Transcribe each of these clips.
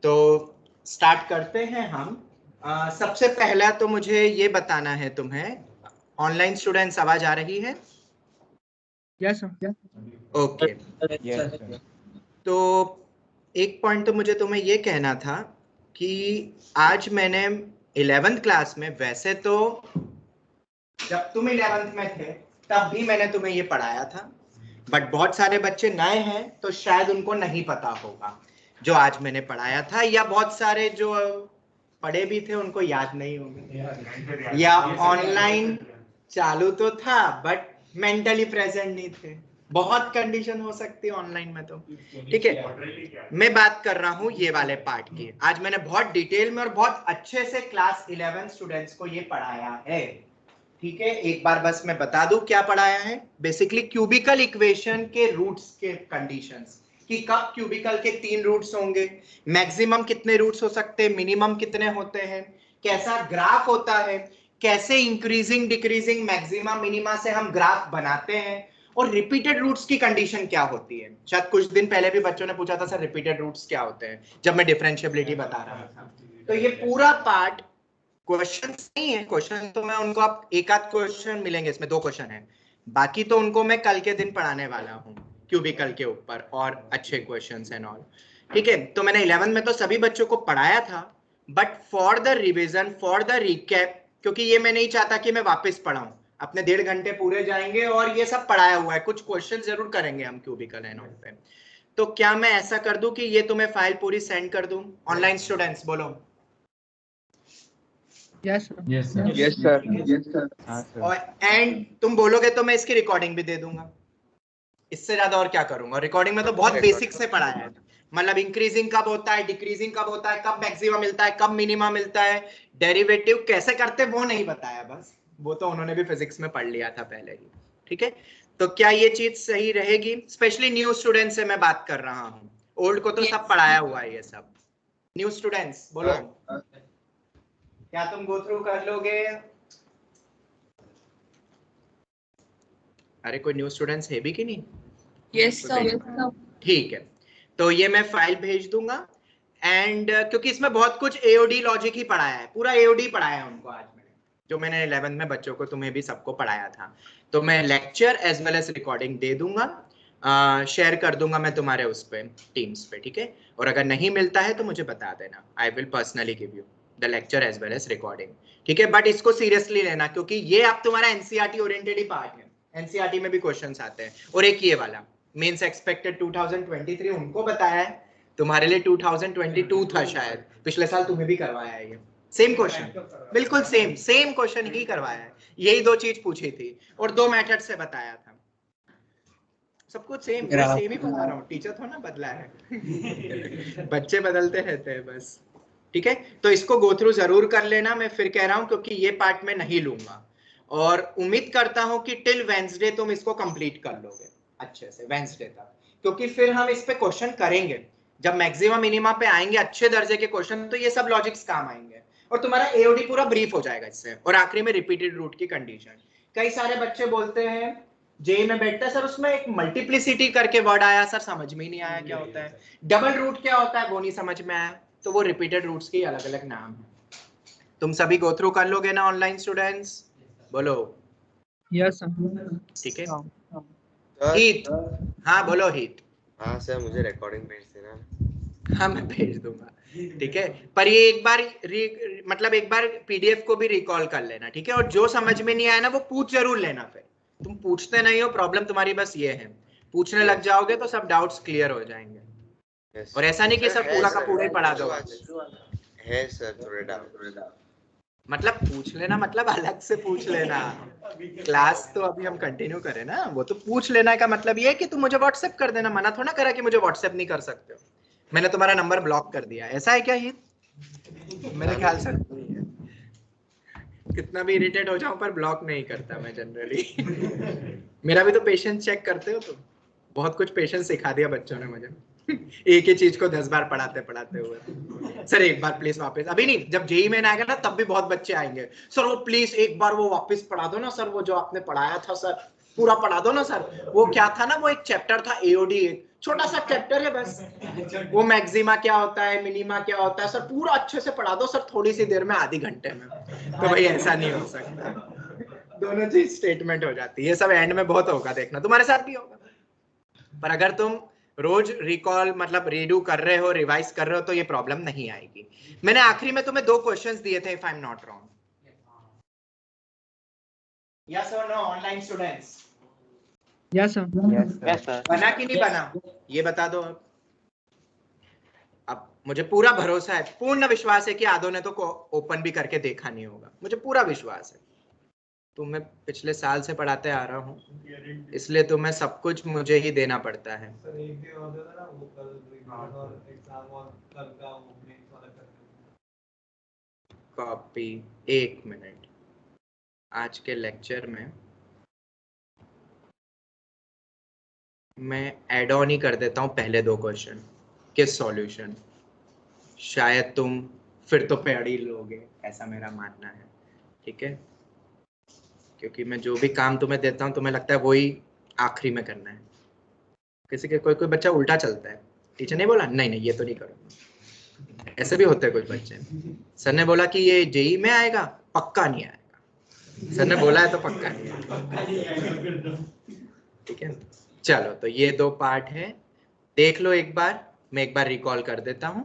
तो स्टार्ट करते हैं हम। सबसे पहला तो मुझे ये बताना है तुम्हें, ऑनलाइन स्टूडेंट्स आवाज आ रही है? Yes sir. ओके। तो एक पॉइंट तो मुझे तुम्हें ये कहना था कि आज मैंने 11th क्लास में, वैसे तो जब तुम 11th में थे तब भी मैंने तुम्हें ये पढ़ाया था, बट बहुत सारे बच्चे नए हैं तो शायद उनको नहीं पता होगा जो आज मैंने पढ़ाया था, या बहुत सारे जो पढ़े भी थे उनको याद नहीं होंगे, या ऑनलाइन चालू तो था बट मेंटली प्रेजेंट नहीं थे। बहुत कंडीशन हो सकती है ऑनलाइन में तो। ठीक है, मैं बात कर रहा हूँ ये वाले पार्ट की। आज मैंने बहुत डिटेल में और बहुत अच्छे से क्लास 11 स्टूडेंट्स को ये पढ़ाया है। ठीक है, एक बार बस मैं बता दूं क्या पढ़ाया है। बेसिकली क्यूबिकल इक्वेशन के रूट्स के कंडीशंस, कि कब क्यूबिकल के 3 रूट्स होंगे, मैक्सिमम कितने रूट्स हो सकते हैं, मिनिमम कितने होते हैं, कैसा ग्राफ होता है, कैसे इंक्रीजिंग डिक्रीजिंग मैक्सिमा मिनिमा से हम ग्राफ बनाते हैं, और रिपीटेड रूट्स की कंडीशन क्या होती है। शायद कुछ दिन पहले भी बच्चों ने पूछा था सर रिपीटेड रूट्स क्या होते हैं, जब मैं डिफरेंशिएबिलिटी बता रहा था। तो ये पूरा पार्ट क्वेश्चन नहीं है, क्वेश्चन तो मैं उनको, आप एक आध क्वेश्चन मिलेंगे, इसमें 2 क्वेश्चन है, बाकी तो उनको मैं कल के दिन पढ़ाने वाला हूँ क्यूबिकल के ऊपर और अच्छे क्वेश्चंस एंड ऑल। ठीक है, तो मैंने 11 में तो सभी बच्चों को पढ़ाया था, but for the revision, for the recap, क्योंकि ये मैं नहीं चाहता कि मैं वापस पढ़ाऊं, अपने 1.5 घंटे पूरे जाएंगे और ये सब पढ़ाया हुआ है, कुछ क्वेश्चन जरूर करेंगे हम क्यूबिकल एंड ऑल पे। तो क्या मैं ऐसा कर दूं कि ये तुम्हें फाइल पूरी सेंड कर दूं? ऑनलाइन स्टूडेंट्स बोलो यस सर। Yes sir. और एंड तुम बोलोगे तो मैं इसकी रिकॉर्डिंग भी दे दूंगा। इससे ज्यादा और क्या करूंगा? रिकॉर्डिंग में तो बहुत बेसिक से पढ़ाया है, मतलब इंक्रीजिंग कब होता है, डिक्रीजिंग कब होता है, कब मैक्सिमा मिलता है, कब मिनिमा मिलता है, डेरिवेटिव कैसे करते वो नहीं बताया, बस वो तो उन्होंने भी फिजिक्स में पढ़ लिया था पहले ही। ठीक है, तो क्या ये चीज सही रहेगी? स्पेशली न्यू स्टूडेंट से मैं बात कर रहा हूँ, ओल्ड को तो सब पढ़ाया हुआ है ये सब। न्यू स्टूडेंट्स बोलो, क्या तुम गो थ्रू कर लोगे? अरे कोई न्यू स्टूडेंट्स है भी कि नहीं? Yes sir. ठीक है, तो ये मैं फाइल भेज दूंगा। एंड क्योंकि इसमें बहुत कुछ एओडी लॉजिक ही पढ़ाया है, पूरा एओडी पढ़ाया है उनको आज मैंने, जो मैंने 11th में बच्चों को, तुम्हें भी सबको पढ़ाया था। तो मैं lecture as well as recording दे दूंगा, शेयर कर दूंगा मैं तुम्हारे उस पे, टीम्स पे। ठीक है, और अगर नहीं मिलता है तो मुझे बता देना, I will personally give you the lecture as well as recording. ठीक है, बट इसको सीरियसली लेना, क्योंकि ये अब तुम्हारा एनसीईआरटी ओरिएंटेड ही पार्ट है, एनसीईआरटी में भी क्वेश्चंस आते हैं। और एक ये वाला मेंस एक्सपेक्टेड 2023 उनको बताया है, तुम्हारे लिए 2022 था शायद, पिछले साल तुम्हें भी करवाया है ये सेम क्वेश्चन, बिल्कुल सेम क्वेश्चन ही करवाया है, यही 2 चीज पूछी थी और 2 मेथड से बताया था, सब कुछ सेम ही पढ़ा रहा हूँ, टीचर थोड़ा ना बदला है बच्चे बदलते रहते हैं बस। ठीक है, तो इसको गो थ्रू जरूर कर लेना, मैं फिर कह रहा हूँ, क्योंकि ये पार्ट में नहीं लूंगा, और उम्मीद करता हूँ कि टिल वेंसडे तुम इसको कंप्लीट कर लोगे अच्छे से, वेंसडे तक, क्योंकि फिर हम इस पे क्वेश्चन करेंगे जब मैक्सिमा मिनिमा पे आएंगे अच्छे दर्जे के क्वेश्चन, तो ये सब लॉजिक्स काम आएंगे और तुम्हारा एओडी पूरा ब्रीफ हो जाएगा इससे। और आखिरी में रिपीटेड रूट की कंडीशन, कई सारे बच्चे बोलते हैं जेई में बैठता है सर उसमें एक मल्टीप्लिसिटी करके वर्ड आया सर, समझ में ही नहीं आया क्या होता है, डबल रूट क्या होता है वो नहीं समझ में आया, तो वो रिपीटेड रूट्स के अलग अलग नाम है। तुम सभी गो थ्रू कर लोगे ना ऑनलाइन स्टूडेंट्स? बोलो यस सर। ठीक है। हीत, हाँ बोलो हीत। हाँ सर, मुझे रिकॉर्डिंग भेज देना। हाँ मैं भेज दूंगा। ठीक है, पर ये एक बार मतलब एक बार पीडीएफ को भी रिकॉल कर लेना। ठीक है, और जो समझ में नहीं आया ना वो पूछ जरूर लेना, फिर तुम पूछते नहीं हो, प्रॉब्लम तुम्हारी बस ये है, पूछने लग जाओगे तो सब डाउट्स क्लियर हो जाएंगे। और ऐसा नहीं कि सब पूरा का पूरा ही पढ़ा दो, है सर थोड़े डाउट, मतलब पूछ लेना, मतलब अलग से पूछ लेना, क्लास तो अभी हम कंटिन्यू करें ना, वो तो पूछ लेना का मतलब ये है कि तुम मुझे व्हाट्सएप कर देना, मना थोड़ा करा कि मुझे व्हाट्सएप नहीं कर सकते हो, मैंने तुम्हारा नंबर ब्लॉक कर दिया, ऐसा है क्या ये? मेरे ख्याल से कितना भी इरिटेट हो जाऊं पर ब्लॉक नहीं करता मैं जनरली मेरा भी तो पेशेंस चेक करते हो तुम, बहुत कुछ पेशेंस सिखा दिया बच्चों ने मुझे एक ही चीज को 10 बार पढ़ाते हुए। सर एक बार प्लीज वापस, अभी नहीं, जब जेई में आएगा ना तब भी बहुत बच्चे आएंगे, सर वो प्लीज एक बार वो वापस पढ़ा दो ना सर, वो जो आपने पढ़ाया था सर, पूरा पढ़ा दो ना सर। वो क्या था ना, वो एक चैप्टर था एओडी, छोटा सा चैप्टर है बस। वो मैक्सिमा क्या होता है, मिनिमा क्या होता है, सर पूरा अच्छे से पढ़ा दो सर थोड़ी सी देर में, आधी घंटे में। तो भाई ऐसा नहीं हो सकता, दोनों चीज स्टेटमेंट हो जाती है। ये सब एंड में बहुत होगा, देखना तुम्हारे साथ भी होगा। पर अगर तुम रोज रिकॉल मतलब रीडू कर रहे हो, रिवाइज कर रहे हो, तो ये प्रॉब्लम नहीं आएगी। मैंने आखिरी में तुम्हें 2 क्वेश्चंस दिए थे, if I am not wrong. Yes और no online students? Yes, sir. Yes, sir. बना कि नहीं बना, ये बता दो। अब मुझे पूरा भरोसा है, पूर्ण विश्वास है कि आदो ने तो ओपन भी करके देखा नहीं होगा, मुझे पूरा विश्वास है। तुम्हें पिछले साल से पढ़ाते आ रहा हूँ, इसलिए तुम्हें सब कुछ मुझे ही देना पड़ता है। Copy, 1 minute. आज के लेक्चर में मैं ऐड ऑन ही कर देता हूँ पहले 2 क्वेश्चन के सॉल्यूशन। शायद तुम फिर तो पढ़ ही लोगे, ऐसा मेरा मानना है। ठीक है, क्योंकि मैं जो भी काम तुम्हें देता हूँ तुम्हें लगता है वही आखिरी में करना है। किसी के कोई बच्चा उल्टा चलता है, टीचर ने बोला नहीं नहीं ये तो नहीं करूँगा, ऐसे भी होते हैं कुछ बच्चे। सर ने बोला कि ये जेई में आएगा, पक्का नहीं आएगा। सर ने बोला है तो पक्का नहीं आएगा। ठीक है, चलो तो ये 2 पार्ट है, देख लो एक बार। मैं एक बार रिकॉल कर देता हूँ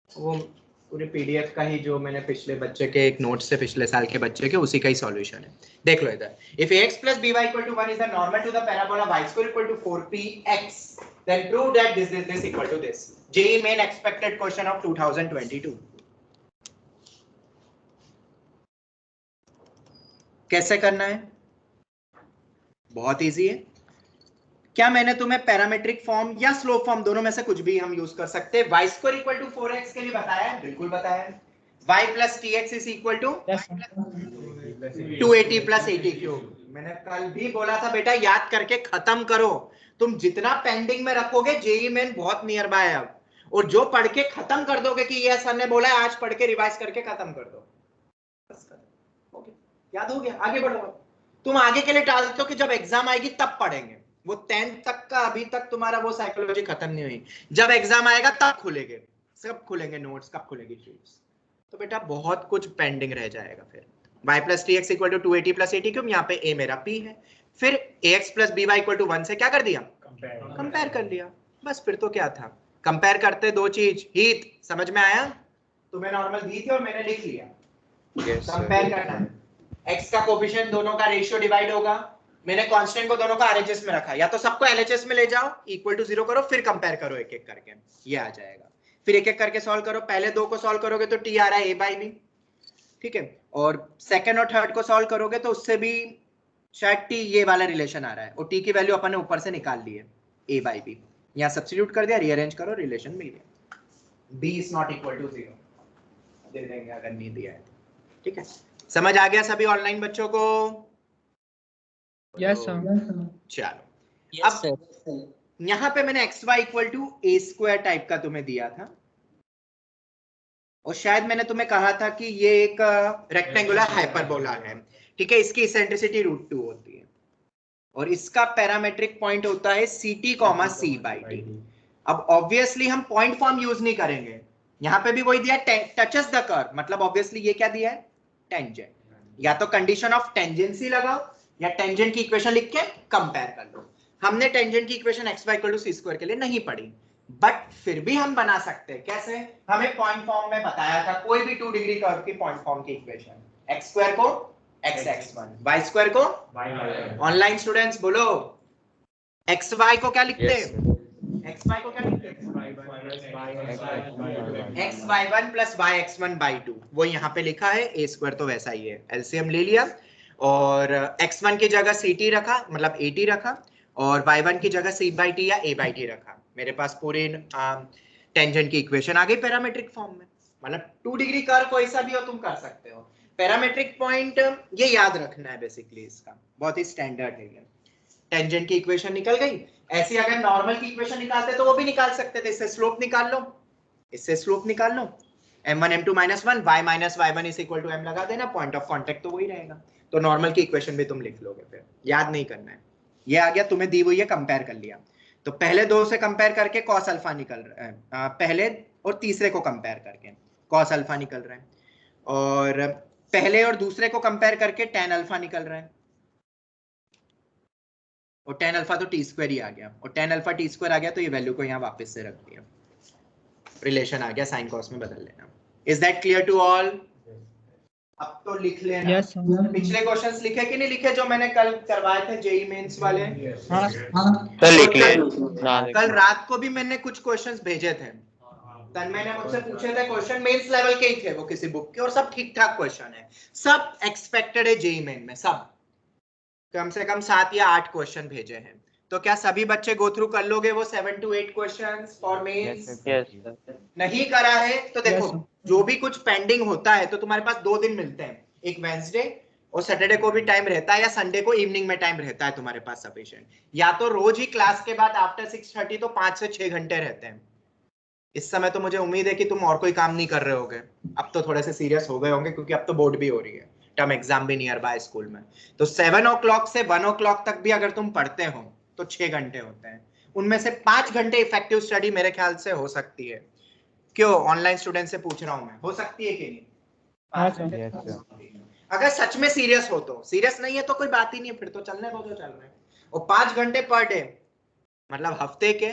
वो पूरे पीडीएफ का ही, जो मैंने पिछले बच्चे के एक नोट से, पिछले साल के बच्चे के, उसी का ही सॉल्यूशन है। देख लो इधर। If ax plus by equal to 1 is the normal to the parabola y square equal to 4px, then prove that this equal to this. JEE main expected question of 2022. कैसे करना है? बहुत इजी है। क्या मैंने तुम्हें पैरामेट्रिक फॉर्म या slope form, दोनों में से कुछ भी हम यूज कर सकते हैं, y square equal to 4x के लिए बताया है? बिल्कुल बताया है। y plus tx is equal to 280 plus 80 cube. मैंने कल भी बोला था बेटा याद करके खत्म करो। तुम जितना पेंडिंग में रखोगे जेईई मेन बहुत नियर बाय है अब, और जो पढ़ के खत्म कर दोगे कि ये सर ने बोला है, आज पढ़ के रिवाइज करके खत्म कर दो, बस खत्म। ओके, याद हो गया, आगे बढ़ो। तुम आगे के लिए टालते हो कि जब एग्जाम आएगी तब पढ़ेंगे, वो 10th तक का अभी तक तुम्हारा वो साइकोलॉजी खत्म नहीं हुई। जब एग्जाम आएगा तब खुलेंगे, सब खुलेंगे नोट्स, कब खुलेगी शीट्स। तो बेटा बहुत कुछ पेंडिंग रह जाएगा। फिर y plus t x equal to 280 plus 80 cube, यहाँ पे a मेरा p है। फिर ax plus b y equal to 1 से क्या कर दिया? कंपेयर कर लिया। बस फिर तो क्या था, कंपेयर करते 2 चीज। हीत समझ में आया? तुम्हें नॉर्मल दी थी और मैंने लिख लिया। कंपेयर करना है, x का कोफिशिएंट दोनों का रेशियो डिवाइड होगा। मैंने कांस्टेंट को दोनों का आरएचएस में रखा, या तो सबको एलएचएस में ले जाओ, इक्वल टू 0 करो, फिर कंपेयर करो एक एक करके, ये आ जाएगा। फिर एक एक करके सॉल्व करो। पहले 2 को सॉल्व करोगे तो t आ रहा है a बाई बी, ठीक है। और सेकंड और थर्ड को सॉल्व करोगे तो उससे भी शायद t ये वाला रिलेशन आ रहा है, और t की वैल्यू अपन ने ऊपर से निकाल ली है, a बाई बी। यहाँ सब्स्टिट्यूट कर दिया, रीअरेंज करो, रिलेशन मिल गया। b is not equal to 0 दे देंगे अगर नहीं दिया है। ठीक है, समझ आ गया सभी ऑनलाइन बच्चों को? Yes, sir. चलो, अब यहाँ पे मैंने xy equal to a square type का तुम्हें दिया था, और शायद मैंने तुम्हें कहा था कि ये एक रेक्टेंगुलर हाइपरबोला है। ठीक है, इसकी इसेंट्रिसिटी √2 होती है, और इसका पैरामेट्रिक पॉइंट होता है ct, c बाई टी। अब ऑब्वियसली हम पॉइंट फॉर्म यूज नहीं करेंगे, यहाँ पे भी वही दिया टचेस द कर्व, मतलब ऑब्वियसली ये क्या दिया है? टेंजेंट। या तो कंडीशन ऑफ टेंजेंसी लगाओ, या टेंजेंट की इक्वेशन लिख के कंपेयर कर लो। हमने टेंजेंट की equation xy equal to c square के लिए नहीं पढ़ी, बट फिर भी हम बना सकते हैं। कैसे? हमें पॉइंट फॉर्म में बताया था, कोई भी 2 डिग्री कर्व की पॉइंट फॉर्म की इक्वेशन, x स्क्वायर को xx1, y स्क्वायर को ऑनलाइन स्टूडेंट्स बोलो, xy को क्या लिखते हैं? xy को क्या लिखते हैं? xy1 प्लस yx1 बाई 2, वो यहाँ पे लिखा है। a स्क्वायर तो वैसा ही है, एलसीएम ले लिया, और x1 की जगह ct रखा, मतलब 80 रखा, और y1 की जगह c बाई टी या a बाई टी रखा। मेरे पास पूरी टेंजेंट की इक्वेशन आ गई पैरामेट्रिक फॉर्म में। मतलब 2 डिग्री कर्व कोई सा भी हो तुम कर सकते हो। पैरामेट्रिक पॉइंट ये याद रखना है बेसिकली, इसका बहुत ही स्टैंडर्ड है ये। टेंजेंट की इक्वेशन निकल गई। ऐसी अगर नॉर्मल की इक्वेशन निकालते तो वो भी निकाल सकते थे, इससे स्लोप निकाल लो, इससे स्लोप निकाल लो, m1 m2 -1 y minus y1 is equal to m लगा देना, पॉइंट ऑफ कांटेक्ट तो वही रहेगा। तो नॉर्मल की इक्वेशन भी तुम लिख लोगे, फिर याद नहीं करना है। ये आ गया, तुम्हें दी हुई है, कंपेयर कर लिया। तो पहले दो से कंपेयर करके कॉस अल्फा निकल रहा है, पहले और तीसरे को कंपेयर करके कॉस अल्फा निकल रहा है, और पहले और दूसरे को कंपेयर करके टेन अल्फा निकल रहा है, और टेन अल्फा तो टी स्क्वायर ही आ गया, और टेन अल्फा टी स्क्वायर आ गया तो ये वैल्यू को यहाँ वापस से रख दिया, रिलेशन आ गया, साइन कॉस में बदल लेना। Is that clear to all? अब तो लिख लेना। Yes sir. पिछले क्वेश्चंस लिखे कि नहीं लिखे जो मैंने कल करवाए थे जेई मेंस वाले? हाँ सर लिख ले। कल रात को भी मैंने कुछ क्वेश्चंस भेजे थे, तन्मय ने मुझसे पूछे थे क्वेश्चन, मेंस लेवल के ही थे वो किसी बुक के, और सब ठीक ठाक क्वेश्चन है, सब एक्सपेक्टेड है जेई मेन में, सब कम से कम 7 या 8 क्वेश्चन भेजे हैं। तो क्या सभी बच्चे गो थ्रू कर लोगे वो 7 to 8 क्वेश्चंस फॉर मेंस? नहीं करा है तो देखो जो भी कुछ पेंडिंग होता है तो तुम्हारे पास 2 दिन मिलते हैं, एक वेंसडे और सैटरडे को भी टाइम रहता है, या संडे को इवनिंग में टाइम रहता है तुम्हारे पास सफिशिएंट, या तो रोज ही क्लास के बाद आफ्टर 6:30 तो 5 से 6 घंटे रहते हैं। इस समय तो मुझे उम्मीद है कि तुम और कोई काम नहीं कर रहे होगे, अब तो थोड़े से सीरियस हो गए होंगे क्योंकि अब तो बोर्ड भी हो रही है, टर्म एग्जाम भी नियर बाय स्कूल में। तो 7 o'clock से 1 o'clock तक भी अगर तुम पढ़ते हो तो 6 घंटे होते हैं, उनमें से 5 घंटे इफेक्टिव स्टडी मेरे ख्याल से हो सकती है। क्यों? ऑनलाइन स्टूडेंट से पूछ रहा हूं मैं, हो सकती है कि नहीं? हाँ सर। अगर सच में सीरियस हो तो, सीरियस नहीं है तो कोई बात ही नहीं, फिर तो चलने दो जो चल रहा है। और 5 घंटे पर डे मतलब हफ्ते के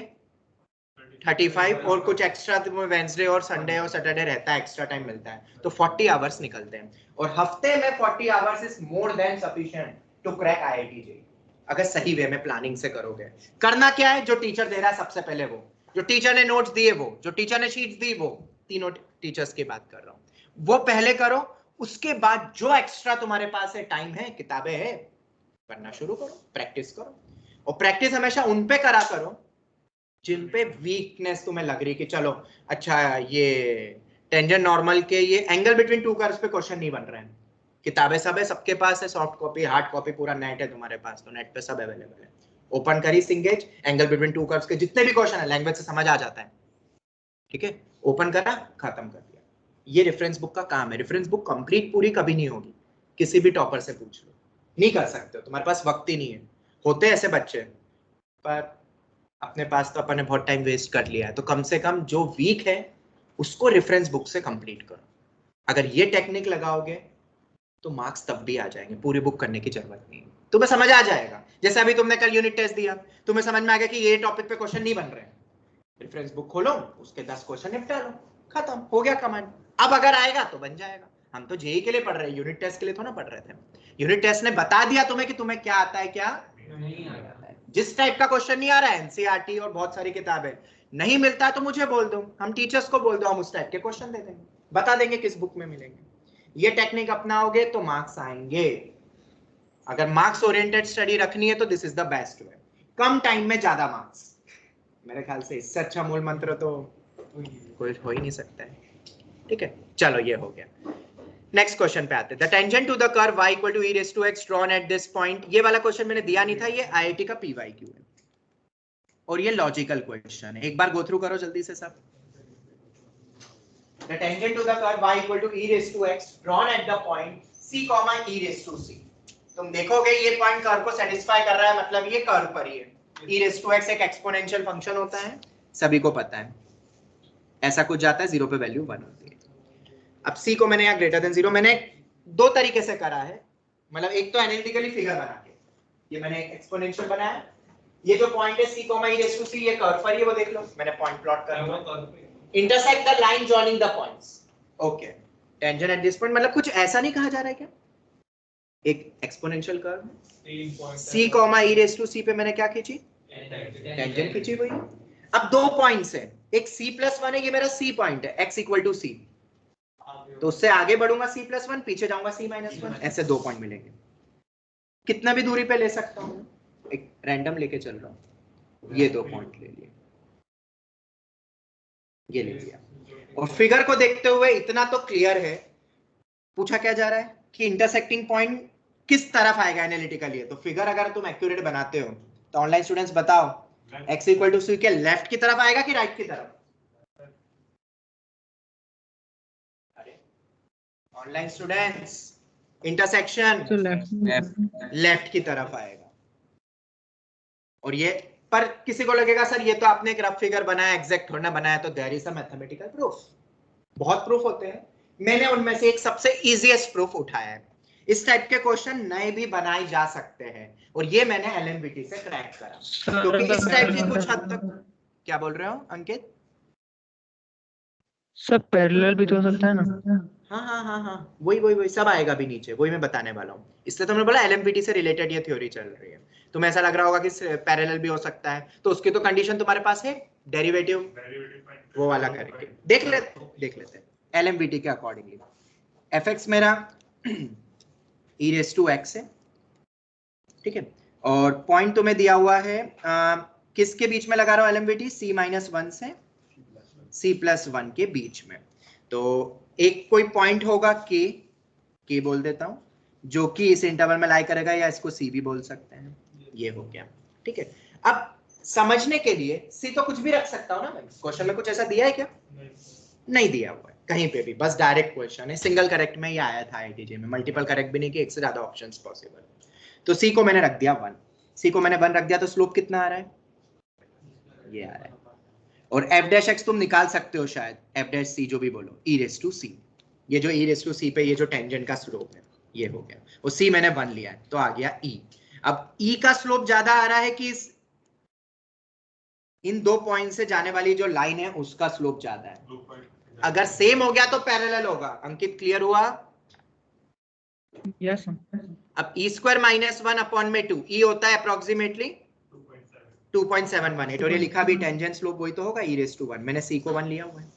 35 और कुछ एक्स्ट्रा वेंसडे और संडे और सैटरडे रहता है, एक्स्ट्रा टाइम मिलता है, तो 40 आवर्स निकलते हैं, और हफ्ते में 40 hours is more than sufficient to crack IIT JEE, अगर सही वे में प्लानिंग से करोगे। करना क्या है? जो टीचर दे रहा है सबसे पहले वो, जो टीचर ने नोट्स दिए वो, जो टीचर ने शीट्स दी वो, तीनों टीचर्स की बात कर रहा हूं, वो पहले करो, उसके बाद जो एक्स्ट्रा तुम्हारे पास है, टाइम है, किताबें है, करना शुरू करो, प्रैक्टिस करो, और प्रैक्टिस हमेशा उन पे करा करो जिन पे वीकनेस तुम्हें लग रही कि चलो अच्छा ये टेंजेंट नॉर्मल के ये एंगल बिटवीन टू कर्व्स पे क्वेश्चन नहीं बन रहे हैं, किताबें सब है, सबके पास है, सॉफ्ट कॉपी हार्ड कॉपी पूरा नेट है तुम्हारे पास, तो नेट पे सब अवेलेबल है, ओपन करी सिंगेज, एंगल बिटवीन टू कर्व्स के जितने भी क्वेश्चन है लैंग्वेज से समझ आ जाता है, ठीक है, ओपन करा, खत्म कर दिया। ये रेफरेंस बुक का काम है, रेफरेंस बुक कंप्लीट पूरी कभी नहीं होगी, किसी भी टॉपर से पूछ लो, नहीं कर सकते हो, तुम्हारे पास वक्त ही नहीं है, होते ऐसे बच्चे, पर अपने पास तो अपन ने बहुत टाइम वेस्ट कर लिया है, तो कम से कम जो वीक है उसको रेफरेंस बुक से कंप्लीट करो, अगर ये टेक्निक लगाओगे तो मार्क्स तब भी आ जाएंगे, पूरी बुक करने की जरूरत नहीं है, तुम्हें समझ आ जाएगा। जैसे अभी तुमने कल यूनिट टेस्ट दिया, तुम्हें समझ में आ गया कि ये टॉपिक पे क्वेश्चन नहीं बन रहे हैं, रेफरेंस बुक खोलो, उसके 10 क्वेश्चन निपटा लो, खत्म हो गया कमांड। अब अगर आएगा तो बन जाएगा। हम तो जेई के लिए पढ़ रहे हैं, यूनिट टेस्ट के लिए थोड़ा पढ़ रहे थे। यूनिट टेस्ट ने बता दिया तुम्हें कि तुम्हें क्या आता है क्या नहीं आता है। जिस टाइप का क्वेश्चन नहीं आ रहा है, एनसीईआरटी और बहुत सारी किताबें नहीं मिलता है तो मुझे बोल दो, हम टीचर्स को बोल दो, हम उस टाइप के क्वेश्चन दे देंगे, बता देंगे किस बुक में मिलेंगे। ये टेक्निक अपनाओगे तो मार्क्स आएंगे। अगर मार्क्स ओरिएंटेड स्टडी रखनी है तो this is the best way, come time में ज्यादा मार्क्स। मेरे ख्याल से इससे अच्छा मूल मंत्र तो कोई हो ही नहीं सकता है। ठीक है, चलो ये हो गया। नेक्स्ट क्वेश्चन पे आते हैं। The tangent to the curve y equal to e raise to x drawn at this point. ये वाला क्वेश्चन मैंने दिया नहीं था, ये आईआईटी का पीवाईक्यू है और ये लॉजिकल क्वेश्चन है, एक बार गो थ्रू करो जल्दी से सब। The tangent to the curve y equal to e raise to x drawn at the point c, e raise to c। तुम देखोगे ये पॉइंट कर्व को सेटिस्फाई कर रहा है, मतलब ये कर्व पर ही है। e रेज़ टू x एक एक्सपोनेंशियल फंक्शन होता है, सभी को पता है, ऐसा कुछ जाता है 0 पे वैल्यू 1 होती है। अब c को मैंने यहाँ ग्रेटर देन 0 मैंने 2 तरीके से करा है, मतलब एक तो एनालिटिकली फिगर बना के, ये मैंने एक एक्सपोनेंशियल बनाया, ये जो पॉइंट है c, e raise to c, ये कर्व पर ही है, वो देख लो मैंने पॉइंट प्लॉट कर दिया, intersect the line joining the points. Okay, tangent at this point, मतलब कुछ ऐसा नहीं कहा जा रहा है क्या, एक exponential curve c, e raise to c पे मैंने क्या खींची, टेंजेंट खींची हुई। अब 2 पॉइंट्स है, एक c+1 है, ये मेरा c पॉइंट है, x इक्वल टू c, तो उससे आगे बढ़ूंगा c+1, पीछे जाऊंगा c-1, ऐसे 2 पॉइंट मिलेंगे। कितना भी दूरी पे ले सकता हूं, एक रैंडम लेके चल रहा हूं, ये 2 पॉइंट ले लिए, ये ले लिया, और फिगर को देखते हुए इतना तो क्लियर है, पूछा क्या जा रहा है कि इंटरसेक्टिंग पॉइंट किस तरफ आएगा एनालिटिकली, तो फिगर अगर तुम एक्यूरेट बनाते हो तो ऑनलाइन स्टूडेंट्स बताओ x इक्वल टू c के लेफ्ट की तरफ आएगा कि राइट की तरफ? ऑनलाइन स्टूडेंट्स, इंटरसेक्शन तो लेफ्ट लेफ्ट की तरफ आएगा, और ये पर किसी को लगेगा सर ये तो आपने एक रफ फिगर बनाया, एग्जैक्ट थोड़ा ना बनाया, तो there is a mathematical proof. बहुत प्रूफ होते हैं, मैंने उनमें से एक सबसे इजीएस्ट प्रूफ उठाया है। इस टाइप के क्वेश्चन नए भी बनाए जा सकते हैं और ये मैंने एलएमबीटी से क्रैक करा, क्योंकि इस टाइप की कुछ हद तक। क्या बोल रहे हो अंकित? सब पैरेलल भी तो हो सकता है ना? हाँ, वही सब आएगा भी नीचे, वही मैं बताने वाला हूँ। इसलिए तो मैंने बोला एलएमपीटी से रिलेटेड ये थ्योरी चल रही है। तुम्हें ऐसा लग रहा होगा कि पैरेलल भी हो सकता है, तो उसकी तो कंडीशन तुम्हारे पास है, डेरिवेटिव वो वाला करके देख लेते हैं एलएमपीटी के अकॉर्डिंगली। fx मेरा e रेज टू x है, ठीक है, और पॉइंट तुम्हें दिया हुआ है किसके बीच में लगा रहा हूँ एलएमपीटी? c-1 से c+1 के बीच में। तो एक कोई पॉइंट होगा के बोल देता हूं, जो कि इस इंटरवल में लाई करेगा, या इसको सी भी बोल सकते हैं। ये हो गया, ठीक है। अब समझने के लिए सी तो कुछ भी रख सकता हूं ना मैं। क्वेश्चन में कुछ ऐसा दिया है क्या? नहीं दिया हुआ है कहीं पे भी, बस डायरेक्ट क्वेश्चन है। सिंगल करेक्ट में ही आया था आईआईटी में, मल्टीपल करेक्ट भी नहीं कि एक से ज्यादा ऑप्शंस पॉसिबल। तो सी को मैंने रख दिया 1, सी को मैंने 1 रख दिया, तो स्लोप कितना आ रहा है? ये आ रहा है। और एफ डैश एक्स तुम निकाल सकते हो शायद, एफ डैश सी जो भी बोलो, ई रेस टू सी। ये जो ई रेस टू सी पे ये जो टेंजेंट का स्लोप है ये हो गया, और सी मैंने 1 लिया है तो आ गया ई। अब ई का स्लोप ज्यादा आ रहा है कि इन 2 पॉइंट से जाने वाली जो लाइन है उसका स्लोप ज्यादा है? अगर सेम हो गया तो पैरेलल होगा। अंकित क्लियर हुआ? यस। अब ई स्क्वायर -1 अपॉन में 2, ई होता है अप्रोक्सीमेटली 2.718, और ये लिखा भी टेंजेंट स्लोप वही तो होगा, ई रेस टू 1। मैंने सी को 1 लिया हुआ है,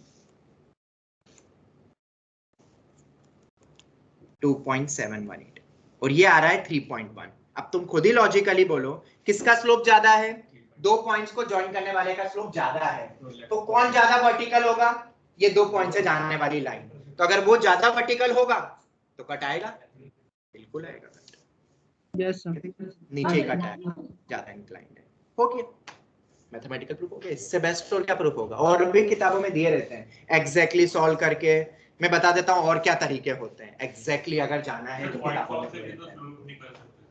2.718, और ये आ रहा है 3.1। अब तुम खुद ही लॉजिकली बोलो किसका स्लोप ज्यादा है? 2 पॉइंट्स को ज्वाइन करने वाले का स्लोप ज्यादा है, तो कौन ज्यादा वर्टिकल होगा? ये 2 पॉइंट से जाने वाली लाइन। तो अगर वो ज्यादा वर्टिकल होगा तो कट आएगा, बिल्कुल आएगा कट। Yes sir. नीचे कट आएगा, ज्यादा इंक्लाइंड है। हो गया मैथमेटिकल प्रूफ हो गया। इससे बेस्ट और क्या प्रूफ होगा? और भी किताबों में दिए रहते हैं एग्जैक्टली सॉल्व करके। मैं बता देता हूँ और क्या तरीके होते हैं एग्जैक्टली अगर जाना है तो किताबों में दिए रहते हैं।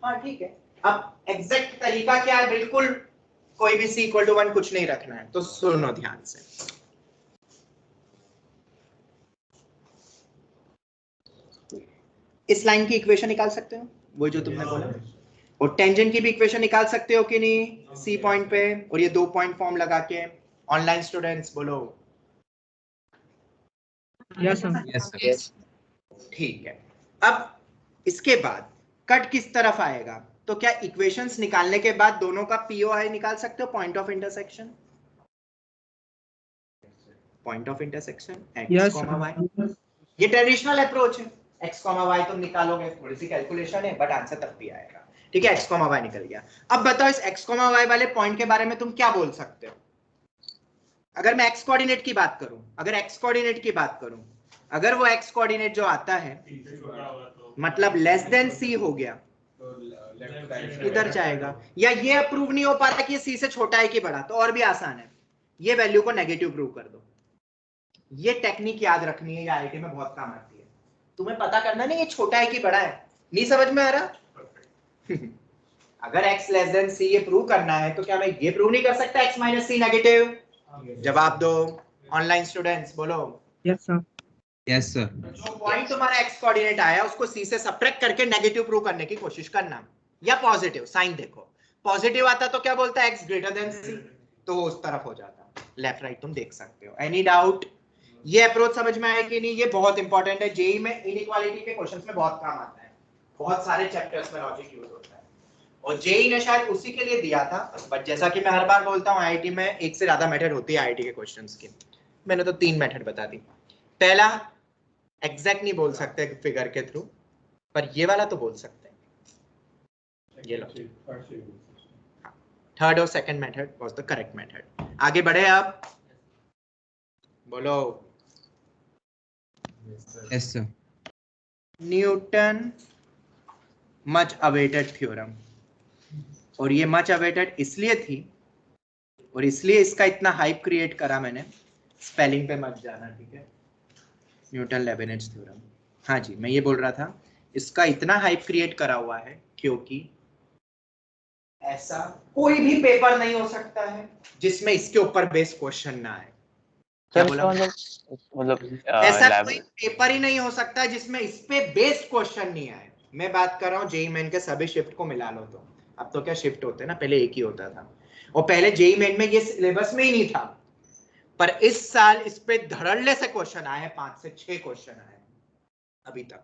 हाँ ठीक है, अब एग्जैक्ट तरीका क्या है? बिल्कुल कोई भी c = 1 कुछ नहीं रखना है। तो सुनो ध्यान से, इस लाइन की इक्वेशन निकाल सकते हो, वो जो तुमने बोला, और टेंजेंट की भी इक्वेशन निकाल सकते हो कि नहीं सी पॉइंट पे, और ये 2 पॉइंट फॉर्म लगा के। ऑनलाइन स्टूडेंट्स बोलो यस सर। yes. ठीक है। अब इसके बाद कट किस तरफ आएगा? तो क्या इक्वेशंस निकालने के बाद दोनों का पीओआई निकाल सकते हो? Point of intersection, point of intersection x, y। ये ट्रेडिशनल अप्रोच है। x, y तुम निकालोगे, थोड़ी सी कैलकुलेशन है बट आंसर तब भी आएगा। ठीक है, x, y निकल गया। अब बताओ इस x, y वाले पॉइंट के बारे में तुम क्या बोल सकते हो? अगर मैं x कोऑर्डिनेट की बात करूं, अगर वो x कोऑर्डिनेट जो आता है मतलब लेस देन c हो गया, इधर जाएगा। या ये अप्रूव नहीं हो पा रहा कि c से छोटा है कि बड़ा, तो और भी आसान है, ये वैल्यू को नेगेटिव प्रूव कर दो। ये टेक्निक याद रखनी है, ये आईआईटी में बहुत काम आती है। तुम्हें पता करना नहीं ये छोटा है कि बड़ा है, नहीं समझ में आ रहा? अगर x लेस देन c ये प्रूव करना है तो क्या मैं ये प्रूव नहीं कर सकता x - c नेगेटिव? जवाब दो ऑनलाइन स्टूडेंट्स, बोलो यस सर। Yes sir. जो पॉइंट तुम्हारा x कोऑर्डिनेट आया उसको c से सब्ट्रैक्ट करके नेगेटिव प्रूव करने की कोशिश करना, या पॉजिटिव। साइन देखो, पॉजिटिव आता तो क्या बोलता है x > c, तो उस तरफ हो जाता। लेफ्ट राइट तुम देख सकते हो। Any doubt? ये अप्रोच समझ में आया कि नहीं? ये बहुत इंपॉर्टेंट है, जेईई में इनइक्वालिटी के क्वेश्चंस में बहुत काम आता है, बहुत सारे चैप्टर्स में लॉजिक यूज होता है, और जेईई ने शायद उसी के लिए दिया था। बट जैसा कि मैं हर बार बोलता हूं आईआईटी में एक से ज्यादा मेथड होती है आईआईटी के क्वेश्चंस की। मैंने तो 3 मेथड बता दी। पहला एग्जैक्ट नहीं बोल सकते फिगर के थ्रू, पर ये वाला तो बोल सकते हैं, ये लॉजिक। थर्ड और second method was the correct method. आगे बढ़े अब, बोलो yes sir. Newton much awaited theorem, और ये मच अवेटेड इसलिए थी और इसलिए इसका इतना हाइप क्रिएट करा मैंने। स्पेलिंग पे मत जाना, ठीक है? Newton Lebanese theorem. हाँ जी, मैं ये बोल रहा था इसका इतना हाइप क्रिएट करा हुआ है क्योंकि ऐसा कोई भी पेपर नहीं हो सकता है जिसमें इसके ऊपर बेस्ड क्वेश्चन ना आए। क्या बोला? ऐसा कोई पेपर ही नहीं हो सकता जिसमें इस पे बेस्ड क्वेश्चन नहीं आए। मैं बात कर रहा हूँ जेई मेन के सभी शिफ्ट को मिला लो तो। अब तो क्या शिफ्ट होते हैं ना, पहले एक ही होता था, और पहले जेई मेन में ये सिलेबस में ही नहीं था, पर इस साल इस पे धड़ल्ले से क्वेश्चन आए, 5 से 6 क्वेश्चन आए अभी तक।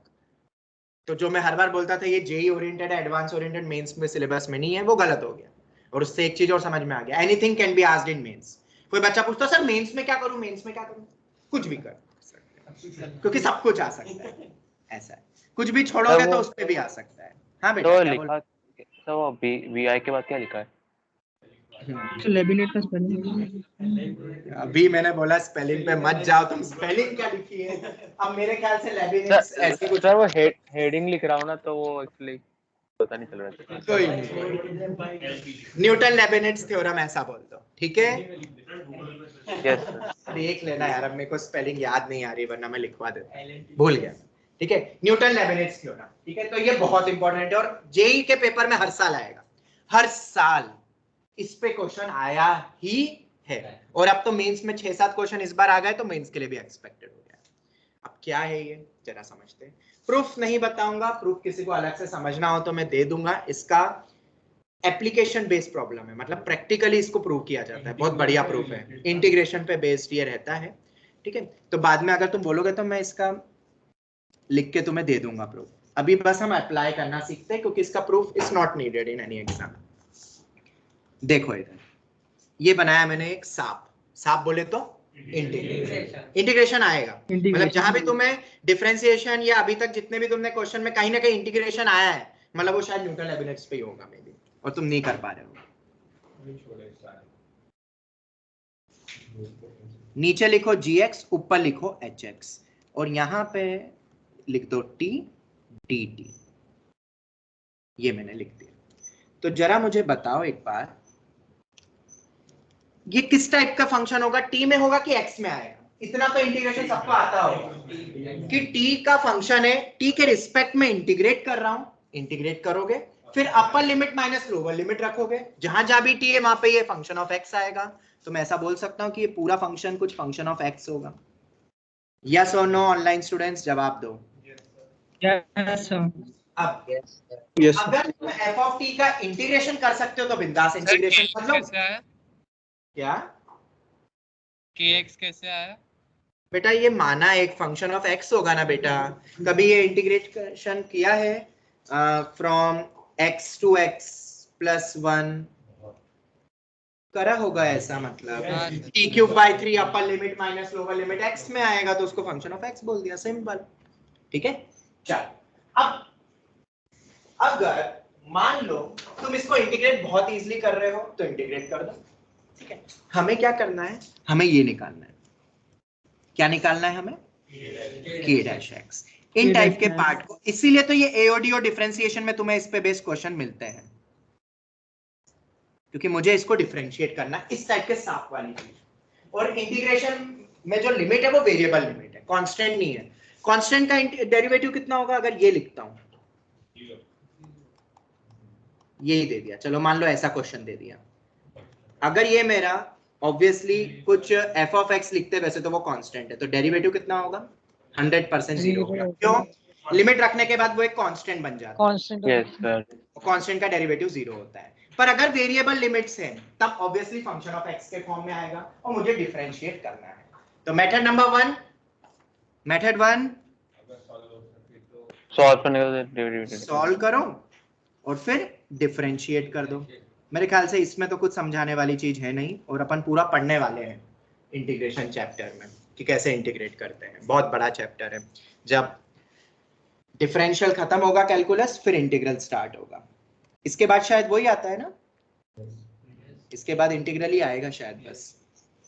तो जो मैं हर बार बोलता था ये JEE oriented advance oriented mains में सिलेबस में नहीं है, वो गलत हो गया। और उससे एक चीज और समझ में आ गया, anything can be asked in mains. कोई बच्चा पूछता सर मेंस में क्या करूं, मेंस में क्या करूं? कुछ भी कर सकते हैं, क्योंकि सब कुछ आ सकता है। ऐसा है, कुछ भी छोड़ोगे तो उस पे भी आ सकता है। हाँ बेटा, तो क्या लिखा तो वीआई के बाद क्या लिखा है? लेबिनेट का स्पेलिंग। अभी मैंने बोला स्पेलिंग पे मत जाओ, तुम स्पेलिंग क्या लिखी है? अब मेरे ख्याल से लेबिनेट्स ऐसी कुछ। सर वो हेडिंग लिख रहा हूँ ना, तो वो एक्चुअली पता नहीं चल रहा था। कोई नहीं, न्यूटन लेबिनेट्स थ्योरम ऐसा बोल दो, ठीक है? Yes sir. देख लेना यार, अब मेरे को स्पेलिंग याद नहीं आ रही, वरना मैं लिखवा देता, भूल गया। ठीक है, न्यूटन लेबिनेट्स थ्योरम, ठीक है? तो ये बहुत इंपॉर्टेंट है और जेई के पेपर में हर साल आएगा, हर साल इस पे क्वेश्चन आया ही है। और अब तो मेंस में 6-7 क्वेश्चन इस बार आ गए, तो मेंस के लिए भी एक्सपेक्टेड हो गया। अब क्या है ये जरा समझते हैं। प्रूफ नहीं बताऊंगा, प्रूफ किसी को अलग से समझना हो तो मैं दे दूंगा। इसका एप्लीकेशन बेस्ड प्रॉब्लम है, मतलब प्रैक्टिकली इसको प्रूव किया जाता है, बहुत बढ़िया प्रूफ है, इंटीग्रेशन पे बेस्ड ये रहता है, ठीक है? तो बाद में अगर तुम बोलोगे तो मैं इसका लिख के तुम्हें दे दूंगा प्रूफ। अभी बस हम अप्लाई करना सीखते हैं, क्योंकि इसका proof is not needed in any exam. देखो इधर ये बनाया मैंने एक सांप, सांप बोले तो इंटीग्रेशन आएगा, मतलब जहां भी तुम्हें डिफरेंशिएशन या अभी तक जितने भी तुमने क्वेश्चन में कहीं ना कहीं इंटीग्रेशन आया है, मतलब वो शायद न्यूटन लेबिनेट्स पे ही होगा मे बी, और तुम नहीं कर पा रहे हो। नीचे लिखो gx, ऊपर लिखो hx, और यहां पे लिख दो t dt। ये मैंने लिख दिया। तो जरा मुझे बताओ एक बार, ये किस टाइप का फंक्शन होगा? t में होगा कि x में आएगा? इतना तो इंटीग्रेशन सबको आता होगा कि t का फंक्शन है, t के रिस्पेक्ट में इंटीग्रेट कर रहा हूं, इंटीग्रेट करोगे, फिर अपर लिमिट माइनस लोअर लिमिट रखोगे, जहां जहां भी t है वहां पे ये फंक्शन ऑफ x आएगा। तो मैं ऐसा बोल सकता हूं कि ये पूरा फंक्शन कुछ फंक्शन ऑफ x होगा। यस और नो ऑनलाइन स्टूडेंट्स, जवाब दो। Yes sir. अब अगर तुम f ऑफ t का इंटीग्रेशन कर सकते हो तो बिंदास इंटीग्रेशन कर लो। क्या kx कैसे आया? बेटा ये माना एक फंक्शन ऑफ x होगा ना बेटा, कभी ये इंटीग्रेशन किया है from x to x plus 1 करा होगा ऐसा, मतलब t³/3 upper limit minus lower limit x में आएगा तो उसको फंक्शन ऑफ x बोल दिया, सिंपल, ठीक है? चल अब अगर मान लो तुम इसको इंटीग्रेट बहुत इजीली कर रहे हो तो इंटीग्रेट कर दो, ठीक है? हमें क्या करना है, हमें ये निकालना है। क्या निकालना है हमें? k'(x) इन टाइप के पार्ट को, इसीलिए तो ये AOD और डिफरेंशिएशन में तुम्हें इस पे बेस्ड क्वेश्चन मिलते हैं, क्योंकि मुझे इसको डिफरेंशिएट करना इस टाइप के सांप वाली चीज। और इंटीग्रेशन में जो लिमिट है वो वेरिएबल लिमिट है, कांस्टेंट नहीं है। कांस्टेंट का डेरिवेटिव कितना होगा? अगर ये लिखता हूं, यही दे दिया, चलो मान लो ऐसा क्वेश्चन दे दिया, अगर ये मेरा ऑब्वियसली कुछ f ऑफ x लिखते हैं, वैसे तो वो कांस्टेंट है, तो डेरिवेटिव कितना होगा? 100% जीरो होगा। क्यों? लिमिट रखने के बाद वो एक कांस्टेंट बन जाता है, यस सर। कांस्टेंट का डेरिवेटिव 0 होता है। पर अगर वेरिएबल लिमिट्स हैं तब ऑब्वियसली फंक्शन ऑफ x के फॉर्म में आएगा और मुझे डिफरेंशिएट करना है। तो मेथड नंबर 1, मेथड 1 सॉल्व करने का डेरिवेटिव सॉल्व करो और फिर डिफरेंशिएट कर दो। मेरे ख्याल से इसमें तो कुछ समझाने वाली चीज है नहीं, और अपन पूरा पढ़ने वाले हैं इंटीग्रेशन चैप्टर में कि कैसे इंटीग्रेट करते हैं। बहुत बड़ा चैप्टर है। जब डिफरेंशियल खत्म होगा कैलकुलस, फिर इंटीग्रल स्टार्ट होगा। इसके बाद शायद वही आता है ना, इसके बाद इंटीग्रल ही आएगा शायद बस।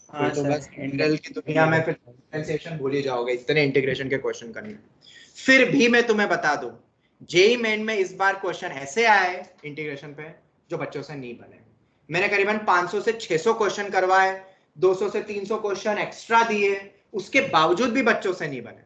हाँ, तो बस इंटीग्रल की दुनिया में फिर डिफरेंशिएशन भूल ही जाओगे, इतने इंटीग्रेशन के क्वेश्चन करने। फिर भी मैं तुम्हें बता दूं, जेई मेन में इस बार क्वेश्चन ऐसे आए इंटीग्रेशन पे जो बच्चों से नहीं बने। मैंने करीबन 500 से 600 क्वेश्चन करवाए, 200 से 300 क्वेश्चन एक्स्ट्रा दिए, उसके बावजूद भी बच्चों से नहीं बने।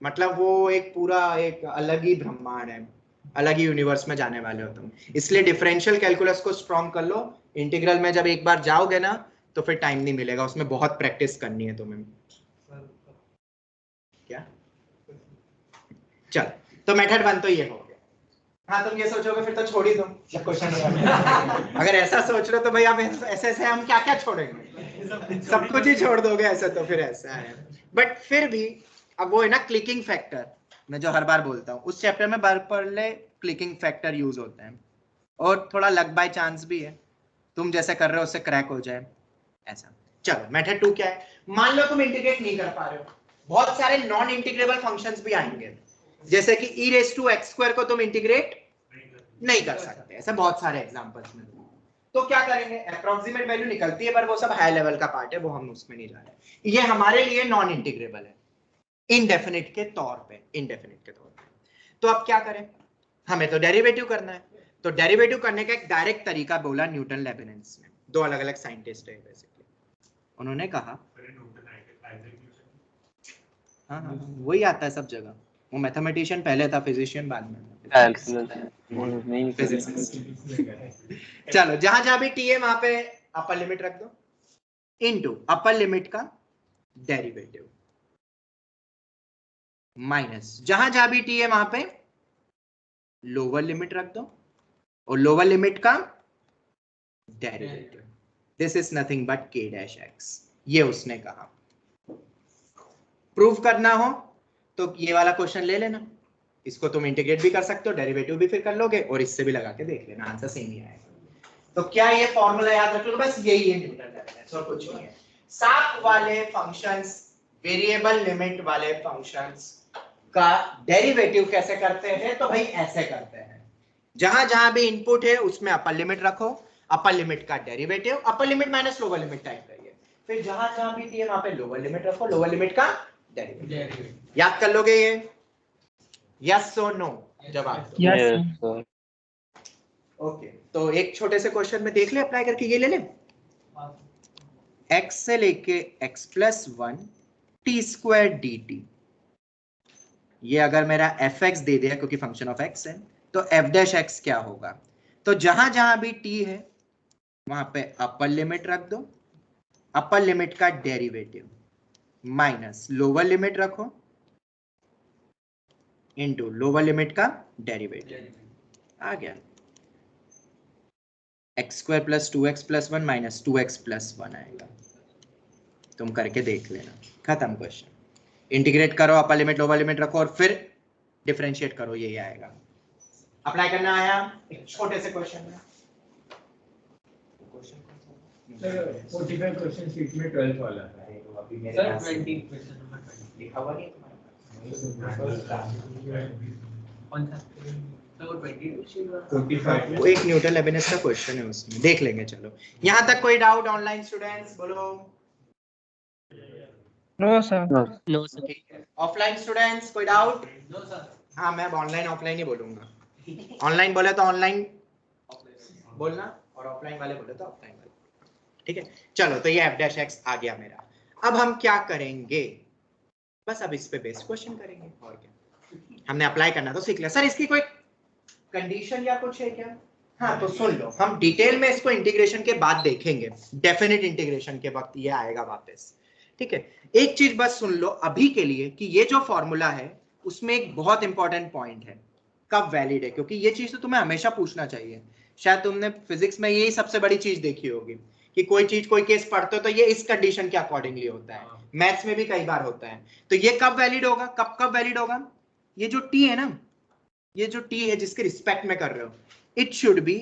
मतलब वो एक पूरा एक अलग ही ब्रह्मांड है। अलग ही यूनिवर्स में जाने वाले हो तुम। इसलिए डिफरेंशियल कैलकुलस को स्ट्रॉन्ग कर लो। इंटीग्रल में जब एक बार जाओगे ना तो फिर टाइम नहीं मिलेगा, उसमें बहुत प्रैक्टिस करनी है तुम्हें। क्या चल, तो मेथड 1 तो ये हो गया। हाँ तुम ये सोचोगे फिर तो छोड़ ही दो क्वेश्चन। अगर ऐसा सोच लो तो भाई आप ऐसे ऐसे हम क्या क्या छोड़ेंगे, सब कुछ ही छोड़ दोगे ऐसा, तो फिर ऐसा है। बट फिर भी अब वो है ना क्लिकिंग फैक्टर, मैं जो हर बार बोलता हूँ, उस चैप्टर में बार पढ़ क्लिकिंग फैक्टर यूज होते हैं, और थोड़ा लक बाय चांस भी है, तुम जैसे कर रहे हो उससे क्रैक हो जाए ऐसा। चलो मेथड 2 क्या है। मान लो तुम इंटीग्रेट नहीं कर पा रहे हो, बहुत सारे नॉन इंटीग्रेबल फंक्शंस भी आएंगे, जैसे कि e raise to x square को तुम इंटीग्रेट नहीं कर सकते, ऐसे बहुत सारे एग्जांपल्स में। तो क्या करेंगे, अप्रोक्सीमेट वैल्यू निकलती है, पर वो सब हाई लेवल का पार्ट है, वो हम उसमें नहीं जा रहे। ये हमारे लिए नॉन इंटीग्रेबल है इनडेफिनिट के तौर पे, इनडेफिनिट के तौर पे। तो अब क्या करें, हमें तो डेरिवेटिव करना है। तो डेरिवेटिव करने का एक डायरेक्ट तरीका बोला न्यूटन लेबनिज ने, दो अलग अलग साइंटिस्ट है बेसिकली। उन्होंने कहा हाँ हाँ वही आता है सब जगह, वो मैथमेटिशियन पहले था, फिजिशियन बाद में। चलो जहां जहां भी टी है वहां पे अपर लिमिट रख दो, इनटू अपर लिमिट का डेरिवेटिव, माइनस जहां जहां भी टी है वहां पे लोअर लिमिट रख दो, और लोअर लिमिट का derivative. This is nothing but k dash x, ये उसने कहा। प्रूव करना हो तो ये वाला क्वेश्चन ले लेना, इसको तुम इंटीग्रेट भी कर सकते हो, डेरिवेटिव भी फिर कर लोगे, और इससे भी लगा के देख लेना, आंसर सेम ही आएगा। तो क्या ये फॉर्मूला याद रख लो, बस यही है न्यूटन लेबनिज, और कुछ नहीं है। साथ वाले फंक्शंस, वेरिएबल लिमिट वाले फंक्शंस का डेरिवेटिव कैसे करते हैं, तो भाई ऐसे करते हैं, जहां जहां भी इनपुट है उसमें अपर लिमिट रखो, अपर लिमिट का डेरिवेटिव, अपर limit minus lower limit type करिए, फिर जहां जहां भी टी है वहां पे लोअर लिमिट रखो, लोअर लिमिट का डेरिवेटिव। याद कर लोगे ये, यस और नो जवाब दो। Yes. ओके, तो एक छोटे से क्वेश्चन में देख ले, अप्लाई करके ये ले ले, x से लेके x plus 1 T square D T. ये अगर मेरा fx दे दिया क्योंकि फंक्शन ऑफ x है, तो f डैश x क्या होगा। तो जहां जहां भी t है वहां पे अपर लिमिट रख दो, अपर लिमिट का डेरिवेटिव, माइनस लोअर लिमिट रखो, इनटू लोअर लिमिट का डेरिवेटिव। आ गया, x square plus 2x plus 1 minus 2x plus 1 आएगा। तुम करके देख लेना, खत्म क्वेश्चन। इंटीग्रेट करो, अपर लिमिट लोअर लिमिट रखो, और फिर डिफरेंशिएट करो, यही आएगा। अप्लाई करना आया एक छोटे से क्वेश्चन में। 45 क्वेश्चन शीट में 12th वाला है, तो अभी मेरे Sir, पास 20 question लिखा हुआ नहीं है कौन सा? तो 22 शीट वाला। 45 वो एक न्यूटन लेबनिज का क्वेश्चन है, उसमें देख लेंगे। चलो यहाँ तक कोई डाउट ऑनलाइन स्टूडेंट्स, बोलो। No sir. No sir. Offline students कोई डाउट? No sir. हाँ मैं ऑनलाइन ऑफलाइन ही बोलूंगा, ऑनलाइन बोले तो ऑनलाइन बोलना, और ऑफलाइन वाले बोले तो ऑफलाइन वाले, ठीक है। चलो तो ये f डैश x आ गया मेरा। अब हम क्या करेंगे, बस अब इस पे बेस्ड क्वेश्चन करेंगे, और क्या। हमने अप्लाई करना तो सीख लिया। सर इसकी कोई कंडीशन या कुछ है क्या? हाँ तो सुन लो, हम डिटेल में इसको इंटीग्रेशन के बाद देखेंगे, डेफिनेट इंटीग्रेशन के वक्त ये आएगा वापस, ठीक है। एक चीज बस सुन लो अभी के लिए कि ये जो फॉर्मूला है उसमें एक बहुत इंपॉर्टेंट पॉइंट है, कब वैलिड है, क्योंकि ये चीज तो तुम्हें हमेशा पूछना चाहिए। शायद तुमने फिजिक्स में यही सबसे बड़ी चीज देखी होगी कि कोई चीज कोई केस पढ़ते हो तो ये इस कंडीशन के अकॉर्डिंगली होता है, मैथ्स में भी कई बार होता है। तो ये कब वैलिड होगा, कब कब वैलिड होगा, ये जो टी है ना, ये जो टी है जिसके रिस्पेक्ट में कर रहे हो, इट शुड बी,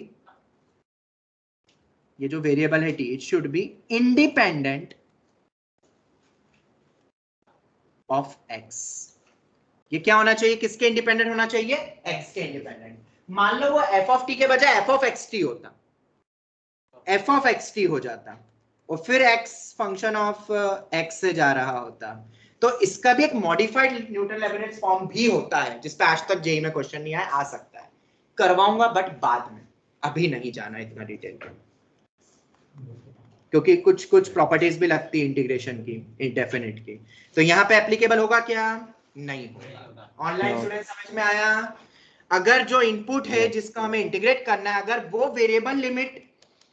ये जो वेरिएबल है T, it should be independent of x. ये क्या होना चाहिए, किसके इंडिपेंडेंट होना चाहिए, एक्स के इंडिपेंडेंट। मान लो वो एफ ऑफ टी के बजाय एफ ऑफ एक्स टी होता, एफ ऑफ एक्स टी हो जाता, और फिर एक्स फंक्शन ऑफ एक्स से जा रहा होता, तो इसका भी एक मॉडिफाइड न्यूटन लेबनिज फॉर्म भी होता है, जिस पे आज तक जेईई में क्वेश्चन नहीं आया, आ सकता है, करवाऊंगा बट बाद में, अभी नहीं जाना इतना डिटेल में, क्योंकि कुछ कुछ प्रॉपर्टीज भी लगती है इंटीग्रेशन की, इंडेफिनिट की। तो यहाँ पे एप्लीकेबल होगा क्या, नहीं होगा। ऑनलाइन स्टूडेंट समझ में आया? अगर जो इनपुट है जिसका हमें इंटीग्रेट करना है, अगर वो वेरिएबल लिमिट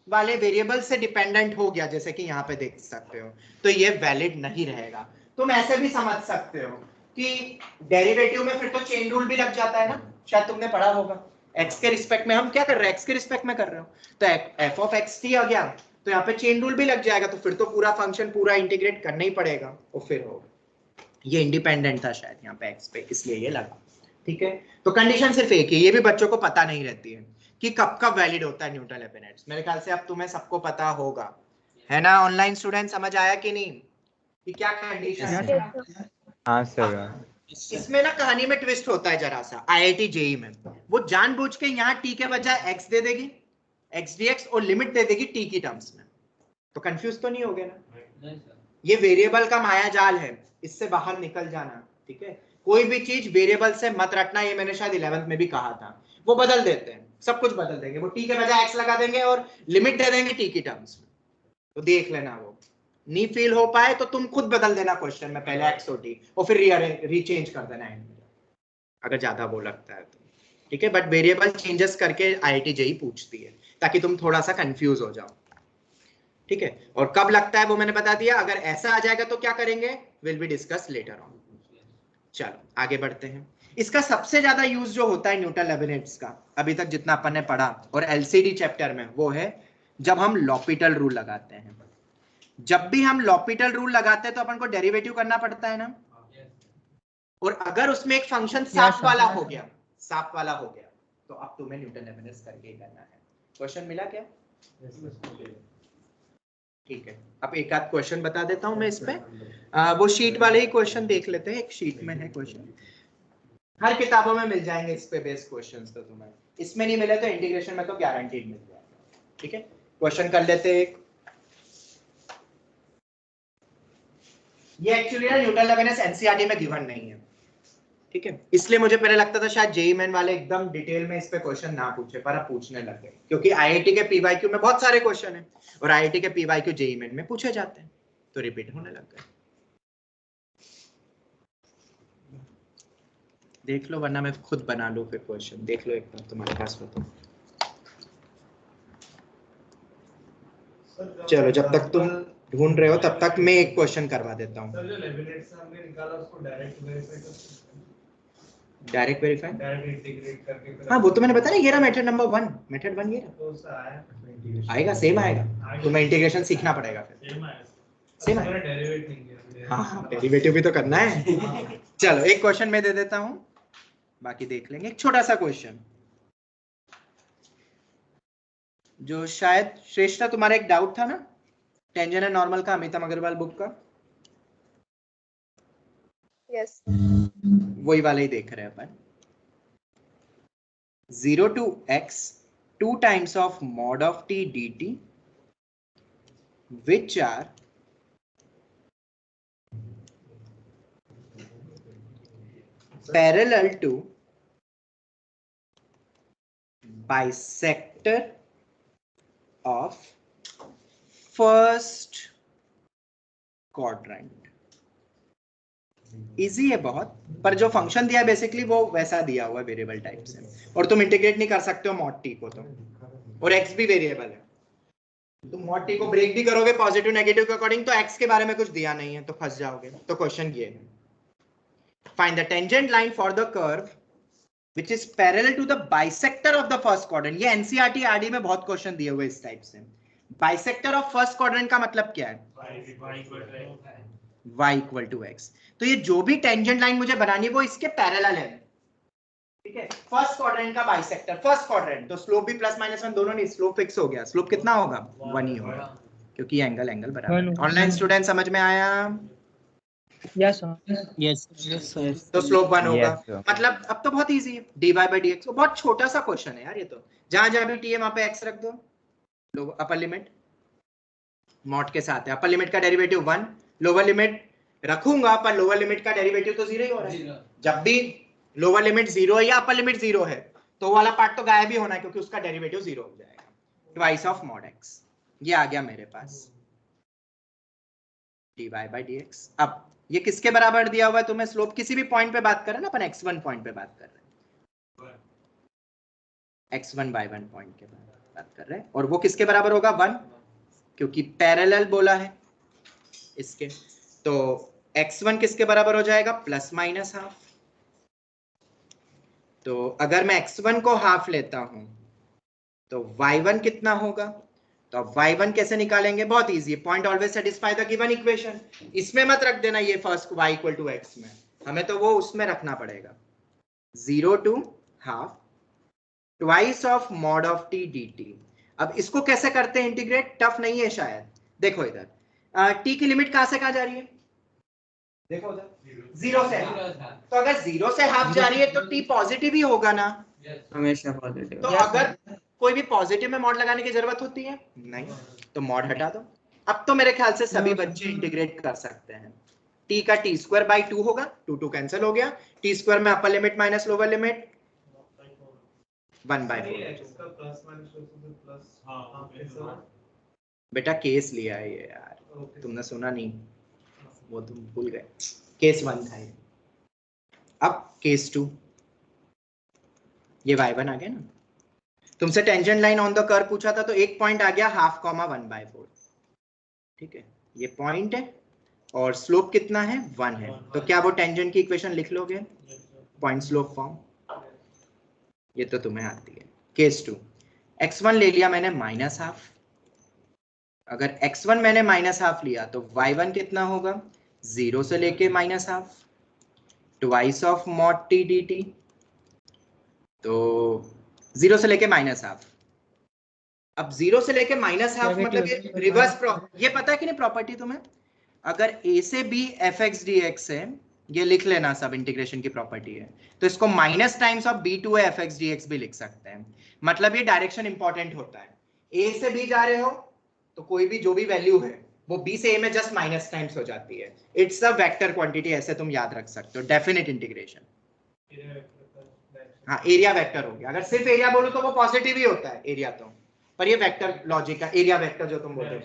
वाले वेरिएबल से डिपेंडेंट हो गया, जैसे कि यहाँ पे देख सकते हो, तो ये वैलिड नहीं रहेगा। तुम ऐसे भी समझ सकते हो कि डेरिवेटिव में फिर तो चेन रूल भी लग जाता है ना, शायद तुमने पढ़ा होगा। x के रिस्पेक्ट में हम क्या कर रहे हैं, x के रिस्पेक्ट में कर रहे हो, तो f ऑफ x t आ गया, तो यहाँ पे चेन रूल भी लग जाएगा, तो फिर तो पूरा फंक्शन पूरा इंटीग्रेट करना ही पड़ेगा, और फिर होगा। ये इंडिपेंडेंट था शायद यहाँ पे x पे, इसलिए ये लगा। ठीक है, तो कंडीशन सिर्फ एक है, ये भी बच्चों को पता नहीं रहती है कि कब कब वैलिड होता है न्यूटन लेबनिज़। मेरे ख्याल से अब तुम्हें सबको पता होगा, है ना? ऑनलाइन स्टूडेंट समझ आया कि नहीं कि क्या कंडीशन है? हाँ सर। इसमें ना कहानी में ट्विस्ट होता है जरा सा। आईआईटी जेई में वो जानबूझ के यहाँ t के बजाय x दे देगी, x dx, और लिमिट दे देगी t की टर्म्स में, तो कंफ्यूज तो नहीं हो गए ना? ये वेरिएबल का माया जाल है, इससे बाहर निकल जाना। ठीक है, कोई भी चीज वेरिएबल से मत रटना, ये मैंने शायद 11th में भी कहा था। वो बदल देते हैं, सब कुछ बदल देंगे, वो t के बजाय x लगा देंगे और लिमिट दे देंगे t की टर्म्स में। तो देख लेना, वो नहीं फील हो पाए तो तुम खुद बदल देना क्वेश्चन में, पहले x और t, और फिर रीचेंज कर देना एंड में, अगर ज्यादा वो लगता है तो। ठीक है, बट वेरिएबल चेंजेस करके आईआईटी जेई पूछती है, ताकि तुम थोड़ा सा कंफ्यूज हो जाओ। ठीक है, और कब लगता है वो मैंने बता दिया। अगर ऐसा आ जाएगा तो क्या करेंगे, will be discuss later on. चलो आगे बढ़ते हैं। इसका सबसे ज्यादा यूज जो होता है न्यूटन लेबनिज़ का, अभी तक जितना अपन ने पढ़ा और एलसीडी चैप्टर में, वो है जब हम लॉपिटल रूल लगाते हैं। जब भी हम लॉपिटल रूल लगाते हैं तो अपन को डेरिवेटिव करना पड़ता है ना, और अगर उसमें एक फंक्शन साफ वाला हो गया, साफ वाला हो गया, तो अब तुम्हें न्यूटन लेबनिज़ करके ही करना है। क्वेश्चन मिला क्या? ठीक है, अब एक आध क्वेश्चन बता देता हूं मैं इस पे। वो शीट वाले ही क्वेश्चन देख लेते हैं, एक शीट में है क्वेश्चन, हर किताबों में मिल जाएंगे इस पे बेस्ड क्वेश्चंस, तो तुम्हें इसमें नहीं मिले तो इंटीग्रेशन में तो गारंटीड मिल जाएगा। ठीक है, क्वेश्चन कर लेते हैं। ये एक्चुअली ना न्यूटन लेबनिज़ एनसीईआरटी में गिवन नहीं है। ठीक है, इसलिए मुझे पहले लगता था शायद जेईई मेन वाले एकदम डिटेल में इस पे क्वेश्चन ना पूछे, पर अब पूछने लग गए, क्योंकि आईआईटी के पीवाईक्यू में बहुत सारे क्वेश्चन हैं, और आईआईटी के पीवाईक्यू जेईई मेन में पूछे जाते हैं, तो रिपीट होने लग गए। देख लो, वरना मैं खुद बना लूं फिर क्वेश्चन। देख लो एक बार, तुम्हारे पास हो तो। चलो, जब तक तुम ढूंढ रहे हो तब तक मैं एक क्वेश्चन करवा देता हूँ। डायरेक्ट वेरीफाई, हाँ वो तो मैंने बताया ना, ये रहा मेथड नंबर 1, मेथड 1 ये रहा। आएगा, सेम आएगा, तुम्हें इंटीग्रेशन सीखना पड़ेगा फिर। सेम आएगा, हाँ डेरिवेटिव भी तो करना है। चलो एक क्वेश्चन मैं दे देता हूँ, बाकी देख लेंगे। एक छोटा सा क्वेश्चन जो शायद श्रेष्ठा तुम्हारा एक डाउट था ना, टेंजेंट एंड नॉर्मल का, अमितम अग्रवाल बुक का। यस, वही वाला ही देख रहे हैं अपन। 0 to x 2 times of mod of t dt which are parallel to bisector of first quadrant। Easy है बहुत, पर जो फंक्शन दिया है बेसिकली वो वैसा दिया हुआ है वेरिएबल टाइप से, और तुम इंटीग्रेट नहीं कर सकते हो मॉड टी को तो, और x भी वेरिएबल है, तुम मॉड टी को ब्रेक भी करोगे पॉजिटिव नेगेटिव के अकॉर्डिंग, तो x के बारे में कुछ दिया नहीं है, तो फंस जाओगे। तो क्वेश्चन ये है, find the tangent line for the curve which is parallel to the bisector of the first quadrant। ये एनसीईआरटी आरडी में बहुत क्वेश्चन दिए हुए इस टाइप से। बाइसेक्टर ऑफ फर्स्ट क्वाड्रेंट का मतलब क्या है? y equal to x। तो ये जो भी टेंजेंट लाइन मुझे बनानी है वो इसके पैरेलल है। ठीक है, फर्स्ट क्वाड्रेंट का बाइसेक्टर, फर्स्ट क्वाड्रेंट, तो स्लोप भी +-1 दोनों नहीं, स्लोप फिक्स हो गया। स्लोप कितना होगा? 1 ही होगा, क्योंकि एंगल बराबर है। ऑनलाइन स्टूडेंट समझ में आया? Yes yes sir. तो स्लोप 1 होगा। मतलब अब तो बहुत इजी है, dy by dx। वो बहुत छोटा सा क्वेश्चन है यार, ये तो जहां जहां भी t है वहां पे x रख दो। अपर लिमिट मॉड के साथ है, अपर लिमिट का डेरिवेटिव 1, लोअर लिमिट रखूंगा पर लोअर लिमिट का डेरिवेटिव तो 0 ही हो रहा है। जब भी लोअर लिमिट 0 है या अपर लिमिट 0 है तो वो वाला पार्ट तो गायब ही होना है, क्योंकि उसका डेरिवेटिव 0 हो जाएगा, ट्वाइस ऑफ मॉड x। ये आ गया मेरे पास dy by dx। अब ये किसके बराबर दिया हुआ है तुम्हें? स्लोप किसी भी पॉइंट पे बात कर रहे हैं ना अपन, x1 पॉइंट पे बात कर रहे हैं, x1 y1 पॉइंट के बात कर रहे हैं, और वो किसके बराबर होगा 1, क्योंकि पैरेलल बोला है इसके। तो x1 किसके बराबर हो जाएगा प्लस माइनस हाफ। तो अगर मैं x1 को हाफ लेता हूं तो y1 कितना होगा, तो अब y1 कैसे निकालेंगे, बहुत इजी है, point always satisfy the given equation. इसमें मत रख देना ये first y equal to x में, हमें तो वो उसमें रखना पड़ेगा 0 to half twice of mod of t dt। अब इसको कैसे करते हैं इंटीग्रेट, टफ नहीं है शायद। देखो इधर t की लिमिट कहां से कहां जा रही है, देखो उधर 0 से हाफ। तो अगर 0 से हाफ जा रही है तो t पॉजिटिव ही होगा ना, हमेशा पॉजिटिव। तो अगर कोई भी पॉजिटिव में मॉड लगाने की जरूरत होती है नहीं, तो मॉड हटा दो। अब तो मेरे ख्याल से सभी बच्चे इंटीग्रेट कर सकते हैं। t का t स्क्वायर बाई 2 होगा, 2 कैंसिल हो गया, t स्क्वायर में अपर लिमिट माइनस लोअर लिमिट 1/4। बेटा केस लिया है ये यार, तुमने सुना नहीं, वो तुम भूल गए, केस 1 था ये। अब केस 2, ये y1 आ गया ना, तुमसे tangent line on the curve पूछा था, तो एक पॉइंट आ गया हाफ कॉमा 1/4, ठीक है, ये पॉइंट है और स्लोप कितना है 1 है। तो क्या वो टेंजेंट की इक्वेशन लिख लोगे पॉइंट स्लोप फॉर्म, ये तो तुम्हें आती है। केस 2, x1 ले लिया मैंने माइनस हाफ, अगर x1 मैंने माइनस हाफ लिया तो y1 कितना होगा 0 से लेके minus half twice of mod t dt। तो 0 से लेके माइनस हाफ, अब 0 से लेके माइनस हाफ मतलब ये रिवर्स, ये पता है कि नहीं प्रॉपर्टी तुम्हें, अगर a से b fx dx है, ये लिख लेना, सब इंटीग्रेशन की प्रॉपर्टी है, तो इसको minus times of b to a fx dx भी लिख सकते हैं। मतलब ये डायरेक्शन इंपॉर्टेंट होता है, a से b जा रहे हो तो कोई भी जो भी वैल्यू है वो b से a में जस्ट माइनस टाइम्स हो जाती है। इट्स अ वेक्टर क्वांटिटी, ऐसे तुम याद रख सकते हो, डेफिनेट इंटीग्रेशन। हाँ एरिया वेक्टर हो गया, अगर सिर्फ एरिया बोलो तो वो पॉजिटिव ही होता है एरिया तो, पर ये वेक्टर लॉजिक का एरिया वेक्टर जो तुम बोलते हो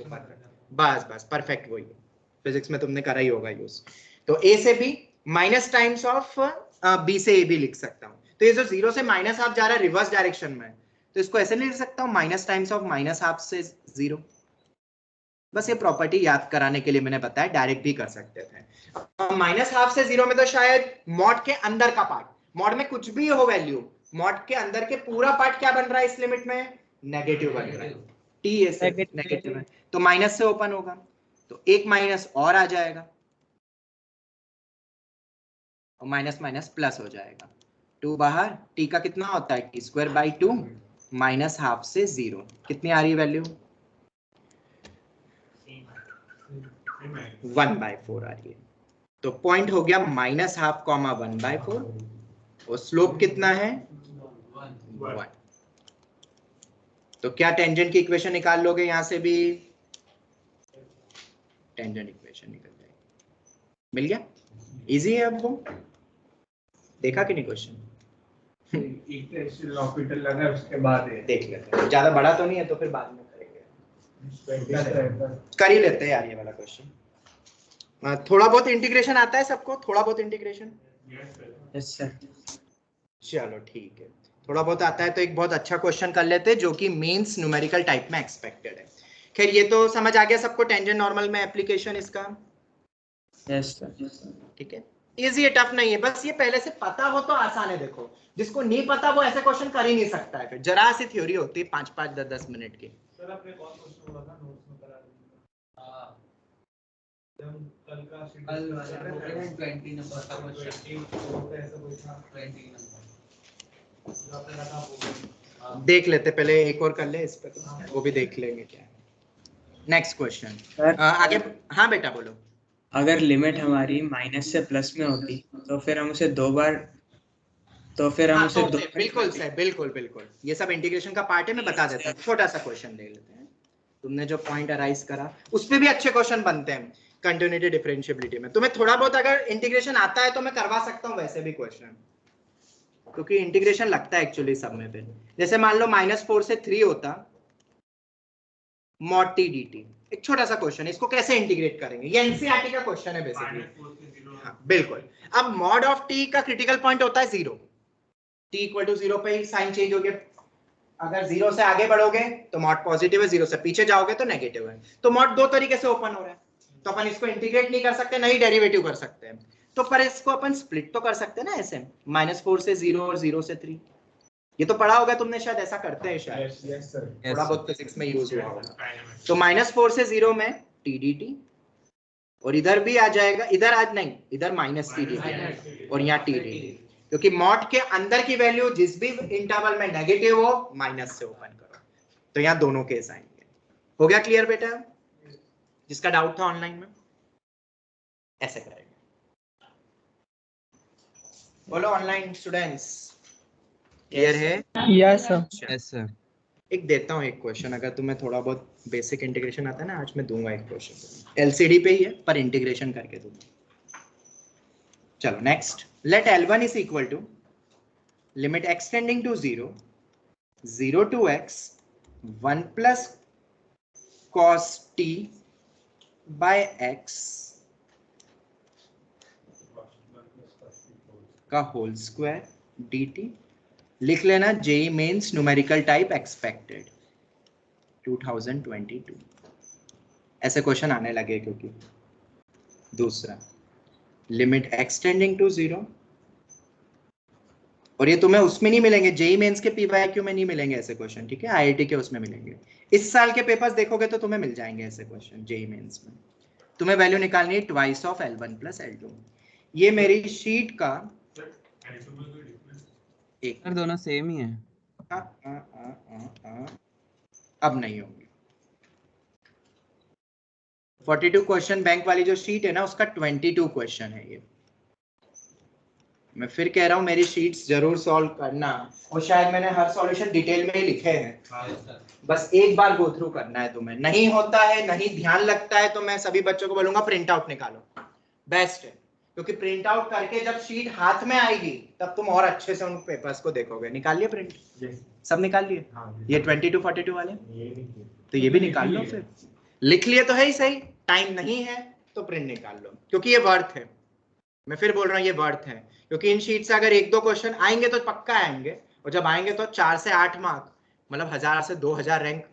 बस बस परफेक्ट वही है, फिजिक्स में तुमने करा ही होगा यूज। तो a से b minus times of b से a भी लिख सकता हूँ। तो ये जो 0 से माइनस हाफ जा रहा है रिवर्स डायरेक्शन में, तो इसको ऐसे लिख सकता हूँ minus times of minus half से 0। बस ये प्रॉपर्टी याद कराने के लिए मैंने बताया, डायरेक्ट भी कर सकते थे। माइनस हाफ से 0 में तो शायद मॉड के अंदर का पार्ट, मॉड में कुछ भी हो वैल्यू, मॉड के अंदर के पूरा पार्ट क्या बन रहा है इस लिमिट में, नेगेटिव बन रहा है, t ऐसे नेगेटिव है तो माइनस से ओपन होगा, तो एक माइनस और आ जाएगा और माइनस माइनस प्लस हो जाएगा, 2 बाहर, t का कितना होता है t square by 2 minus half से 0, कितनी आ रही है वैल्यू 1/4 आ रही है। तो पॉइंट हो गया माइनस हाफ कॉमा 1/4 और स्लोप कितना है 1। तो क्या टेंजेंट की इक्वेशन निकाल लोगे, यहां से भी टेंजेंट इक्वेशन निकल जाएगी, मिल गया, इजी है। आपको देखा कि नहीं क्वेश्चन, ऑर्बिटल लगा उसके बाद देख लेते हैं, ज्यादा बड़ा तो नहीं है तो फिर बाद में करेंगे, कर ही लेते हैं यार ये वाला क्वेश्चन। थोड़ा बहुत इंटीग्रेशन आता है सबको, थोड़ा बहुत इंटीग्रेशन, यस सर, चलो ठीक है, थोड़ा बहुत आता है तो एक बहुत अच्छा क्वेश्चन कर लेते हैं जो कि मेंस न्यूमेरिकल टाइप में एक्सपेक्टेड है। खैर ये तो समझ आ गया सबको, टेंजेंट नॉर्मल में एप्लीकेशन इसका, यस सर, ठीक है, इजी है, टफ नहीं है, बस ये पहले से पता हो तो आसान है। देखो जिसको नहीं पता वो ऐसे क्वेश्चन कर ही नहीं सकता है, फिर जरा सी थ्योरी होती है 5-5 10-10 मिनट की। सर आपने कौन क्वेश्चन बोला था नोट्स में करा देंगे, हां जब कल का कल वाला 20 नंबर का क्वेश्चन तो ऐसा कोई था 20 नंबर आपने कहा देख लेते पहले, एक और कर ले इस पे, वो भी देख लेंगे क्या है। नेक्स्ट क्वेश्चन आगे, हाँ बेटा बोलो। अगर लिमिट हमारी माइनस से प्लस में होती तो फिर हम उसे दो बार, तो फिर हम उसे दो, बिल्कुल सही, बिल्कुल बिल्कुल, ये सब इंटीग्रेशन का पार्ट है, मैं बता देता हूँ। छोटा सा क्वेश्चन ले लेते हैं, तुमने जो पॉइंट अराइज करा उस पे भी अच्छे क्वेश्चन बनते हैं कंटिन्यूटी डिफरेंशिएबिलिटी में। तुम्हें थोड़ा बहुत अगर इंटीग्रेशन आता है तो मैं करवा सकता हूँ वैसे भी क्वेश्चन, क्योंकि इंटीग्रेशन लगता है एक्चुअली सब में। फिर जैसे मान लो -4 से 3 होता मॉड t dt, एक छोटा सा क्वेश्चन है, इसको कैसे इंटीग्रेट करेंगे, ये एनसीईआरटी का क्वेश्चन है बेसिकली। हाँ बिल्कुल, अब मॉड ऑफ t का क्रिटिकल पॉइंट होता है 0, t इक्वल टू 0 पे ही साइन चेंज हो गया, अगर 0 से आगे बढ़ोगे तो मॉड पॉजिटिव है, 0 से पीछे जाओगे तो नेगेटिव है। तो मॉड दो तरीके से ओपन हो रहा है, तो अपन इसको इंटीग्रेट नहीं कर सकते, नहीं डेरिवेटिव कर सकते हैं, तो पर इसको अपन स्प्लिट तो कर सकते हैं ना ऐसे, -4 से 0 और 0 से 3। ये तो पढ़ा होगा तुमने, शायद ऐसा करते हैं शायद, थोड़ा बहुत फिजिक्स में यूज हुआ होगा। तो -4 से 0 में TDT, और इधर भी आ जाएगा, इधर आज नहीं, इधर -TDT और यहाँ TDT, क्योंकि मॉड के अंदर की वैल्यू जिस भी इंटरवल में नेगेटिव हो माइनस से ओपन करो, तो यहाँ दोनों केस आएंगे। हो गया क्लियर बेटा? जिसका डाउट था ऑनलाइन में ऐसे करेंगे। बोलो ऑनलाइन स्टूडेंट्स, क्लियर है? Yes sir. Yes sir. एक देता हूँ एक क्वेश्चन, अगर तुम्हें थोड़ा बहुत बेसिक इंटीग्रेशन आता है ना, आज मैं दूंगा एक क्वेश्चन, LCD पे ही है पर इंटीग्रेशन करके दूंगा। चलो next, let L1 is equal to limit x tending to 0, 0 to x 1 plus cos t by x का होल स्क्वायर dt। लिख लेना JEE mains numerical type expected 2022। ऐसे क्वेश्चन आने लगे, क्योंकि दूसरा लिमिट x टेंडिंग टू 0, और ये तुम्हें उसमें नहीं मिलेंगे, जेई मेंस के PYQ में नहीं मिलेंगे ऐसे क्वेश्चन, ठीक है? IIT के उसमें मिलेंगे। इस साल के पेपर्स देखोगे तो तुम्हें मिल जाएंगे ऐसे क्वेश्चन जेई मेंस में। तुम्हें वैल्यू निकालनी है twice of L1 plus L2। ये मेरी शीट का एक, दोनों सेम ही है। अब नहीं होंगे। 42 क्वेश्चन बैंक वाली जो शीट है ना, उसका 22 क्वेश्चन है ये। मैं फिर कह रहा हूं मेरी शीट्स जरूर सॉल्व करना, और शायद मैंने हर सॉल्यूशन डिटेल में ही लिखे हैं, बस एक बार गो थ्रू करना है तुम्हें। नहीं होता है, नहीं ध्यान लगता है, तो मैं सभी बच्चों को बोलूंगा प्रिंट आउट निकालो, बेस्ट है, क्योंकि प्रिंट आउट करके जब शीट हाथ में आएगी तब तुम और अच्छे से उन पेपर्स को देखोगे। निकाल लिए प्रिंट? सब निकाल लिए? ये 22 42 वाले तो ये भी निकाल लो, फिर लिख लिए तो है ही सही, टाइम नहीं है तो प्रिंट निकाल लो, क्योंकि ये वर्थ है। मैं फिर बोल रहा हूँ ये वर्थ है, क्योंकि इन शीट से अगर 1-2 क्वेश्चन आएंगे तो पक्का आएंगे, और जब आएंगे तो 4 से 8 मार्क, मतलब 1000 से 2000 रैंक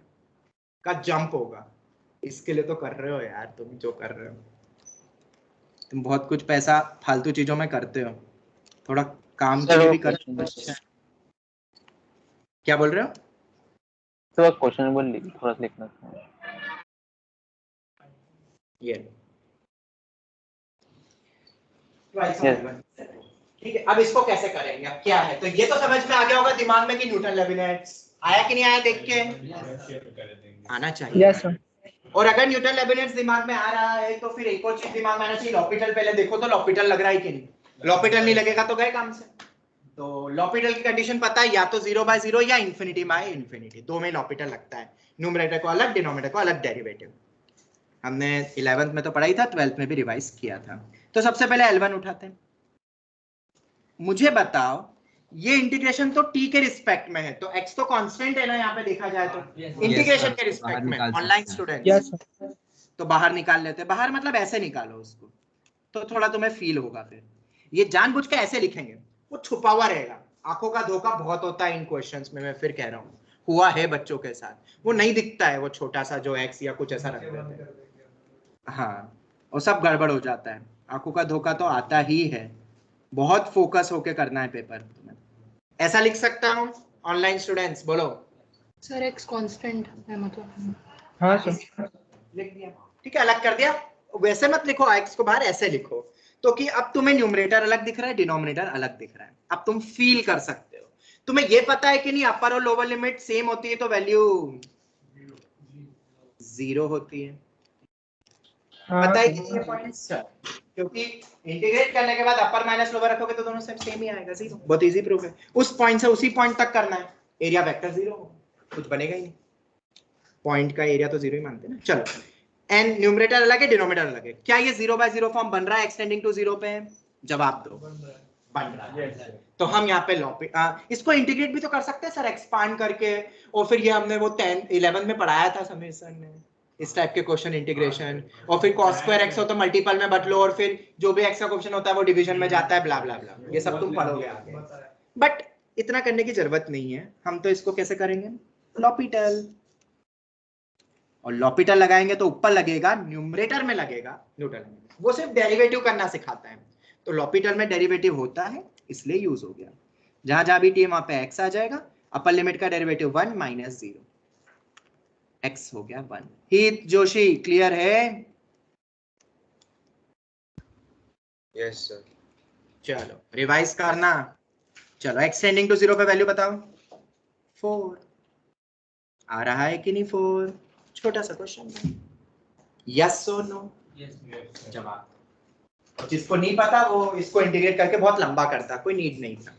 का जंप होगा। इसके लिए तो कर रहे हो यार, तुम जो कर रहे हो, तुम बहुत कुछ पैसा फालतू चीजों में करते हो, थोड़ा काम के लिए भी कर। क्या बोल रहे हो? तो क्वेश्चन बोल थोड़ा लिखना था। ये ठीक है, अब इसको कैसे करेंगे, अब क्या है? तो ये तो समझ में आ गया होगा दिमाग में कि न्यूटन लेविनेट्स आया कि नहीं आया, देख के आना चाहिए। Yes sir. और अगर न्यूटन लेविनेट्स दिमाग में आ रहा है तो फिर एक और चीज दिमाग में आना चाहिए, लॉपिटल पहले देखो तो लॉपिटल लग रहा है कि नहीं। लॉपिटल नहीं लगेगा तो गए काम से। तो लॉपिटल की कंडीशन पता है, या तो 0/0 या ∞/∞, दो में लॉपिटल लगता है, न्यूमरेटर को अलग, डिनोमिनेटर को अलग डेरिवेटिव। हमने 11th में तो पढ़ा ही था, 12th में भी रिवाइज किया था। तो सबसे पहले L1 उठाते हैं। मुझे बताओ ये इंटीग्रेशन तो t के रिस्पेक्ट में है, तो x तो कांस्टेंट है ना यहाँ पे देखा जाए तो, इंटीग्रेशन के रिस्पेक्ट में। ऑनलाइन स्टूडेंट्स तो बाहर निकाल लेते हैं, बाहर मतलब ऐसे निकालो उसको, तो थोड़ा तुम्हें फील होगा। फिर ये जानबूझ के ऐसे लिखेंगे, वो छुपा हुआ रहेगा। आंखों का धोखा बहुत होता है इन क्वेश्चंस में, मैं फिर कह रहा हूँ, हुआ है बच्चों के साथ। वो नहीं दिखता है, वो छोटा सा जो x या कुछ ऐसा रख देते हैं, हाँ, वो सब गड़बड़ हो जाता है। आंखों का धोखा तो आता ही है, बहुत फोकस होके करना है पेपर। ऐसा लिख सकता हूँ ऑनलाइन स्टूडेंट्स, बोलो सर x कांस्टेंट है मतलब। हाँ सर। लिख दिया, ठीक है, अलग कर दिया। वैसे मत लिखो x को बाहर, ऐसे लिखो, तो कि अब तुम्हें न्यूमरेटर अलग दिख रहा है, डिनोमिनेटर अलग दिख रहा है। अब तुम फील कर सकते हो। तुम्हें ये पता है कि नहीं अपर और लोअर लिमिट सेम होती है तो वैल्यू 0 होती है। पता है कि ये पॉइंट, क्योंकि इंटीग्रेट करने के बाद अपर माइनस लोअर रखोगे तो दोनों सेम ही आएगा, 0। बहुत इजी प्रूफ है। उस पॉइंट से उसी पॉइंट तक करना है, एरिया वेक्टर 0 होगा, कुछ बनेगा ही नहीं। पॉइंट का एरिया तो 0 ही मानते हैं ना। चलो, एंड न्यूमरेटर अलग है, डिनोमिनेटर अलग है। क्या ये 0/0 फॉर्म बन रहा है एक्सटेंडिंग टू 0 पे? जवाब दो, बन रहा है। तो हम यहाँ पे इसको इंटीग्रेट भी तो कर सकते हैं सर, एक्सपांड करके। और फिर ये हमने वो 11 में पढ़ाया था समीकरण में, इस टाइप के क्वेश्चन इंटीग्रेशन। और फिर cos स्क्वायर x हो तो मल्टीपल में बदलो, और फिर जो भी x का क्वेश्चन होता है वो डिवीजन में जाता है, ब्ला ब्ला ब्ला। ये सब तुम पढ़ोगे आगे। बट इतना करने की जरूरत नहीं है, हम तो इसको कैसे करेंगे, लॉपिटल, और लॉपिटल लगाएंगे तो ऊपर लगेगा, न्यूमरेटर में लगेगा न्यूटन, वो सिर्फ डेरिवेटिव करना सिखाता है, तो लॉपिटल में डेरिवेटिव होता है इसलिए यूज हो गया। जहां जहां भी टी वहां पे एक्स आ जाएगा, अपर लिमिट का डेरिवेटिव 1 माइनस 0, एक्स हो गया 1। हित जोशी क्लियर है? Yes sir. चलो रिवाइज करना। चलो एक्सटेंडिंग टू 0 पे वैल्यू बताओ, 4 आ रहा है कि नहीं? 4 छोटा सा क्वेश्चन, यस और नो जवाब। जिसको नहीं पता वो इसको इंटीग्रेट करके बहुत लंबा करता, कोई नीड नहीं था।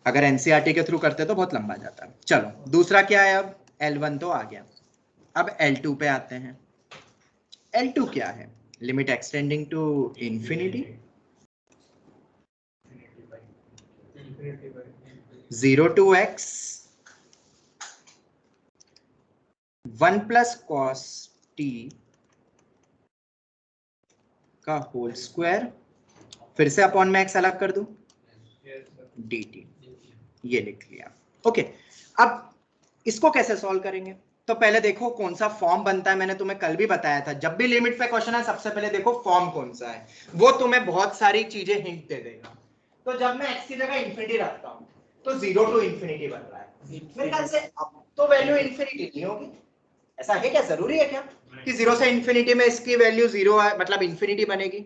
अगर एनसीईआरटी के थ्रू करते तो बहुत लंबा जाता। चलो दूसरा क्या है, अब L1 तो आ गया, अब L2 पे आते हैं। L2 क्या है? Limit x tending to infinity 0 to x 1 plus cos t का होल स्क्वायर, फिर से अपॉन में x अलग कर दूं, dt, ये लिख लिया। ओके, अब इसको कैसे सॉल्व करेंगे? तो पहले देखो कौन सा फॉर्म बनता है, मैंने तुम्हें कल भी बताया था, जब भी लिमिट पे क्वेश्चन है सबसे पहले देखो फॉर्म कौन सा है, वो तुम्हें बहुत सारी चीजें हिंट दे देगा। तो जब मैं x की जगह इंफिनिटी रखता हूं तो 0 टू इंफिनिटी बन रहा है, मेरे ख्याल से अब तो वैल्यू इंफिनिटी नहीं होगी, ऐसा है क्या? जरूरी है क्या कि 0 से इंफिनिटी में इसकी वैल्यू 0 है मतलब इंफिनिटी बनेगी?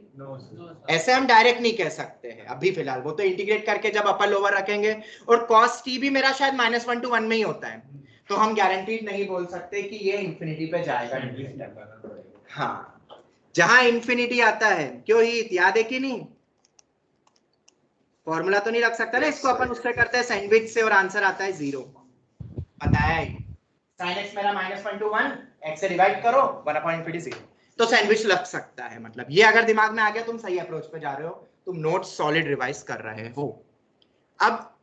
ऐसे हम डायरेक्ट नहीं कह सकते हैं अभी फिलहाल, वो तो इंटीग्रेट करके जब अपर लोअर रखेंगे, और cos t भी मेरा शायद -1 to 1 में ही होता है, तो हम गारंटीड नहीं बोल सकते कि ये इंफिनिटी पे जाएगा। हाँ, जहां इंफिनिटी आता है, क्यों ही याद है कि नहीं? फॉर्मूला तो नहीं रख सकता ना इसको, अपन उससे करते हैं सैंडविच से और आंसर आता है 0, बताया है। sin x मेरा -1 to 1, x से डिवाइड करो 1/0, तो सैंडविच लग सकता है। मतलब ये अगर दिमाग में आ गया तुम सही अप्रोच पे जा रहे हो, तुम नोट्स सॉलिड रिवाइज कर रहे हो। अब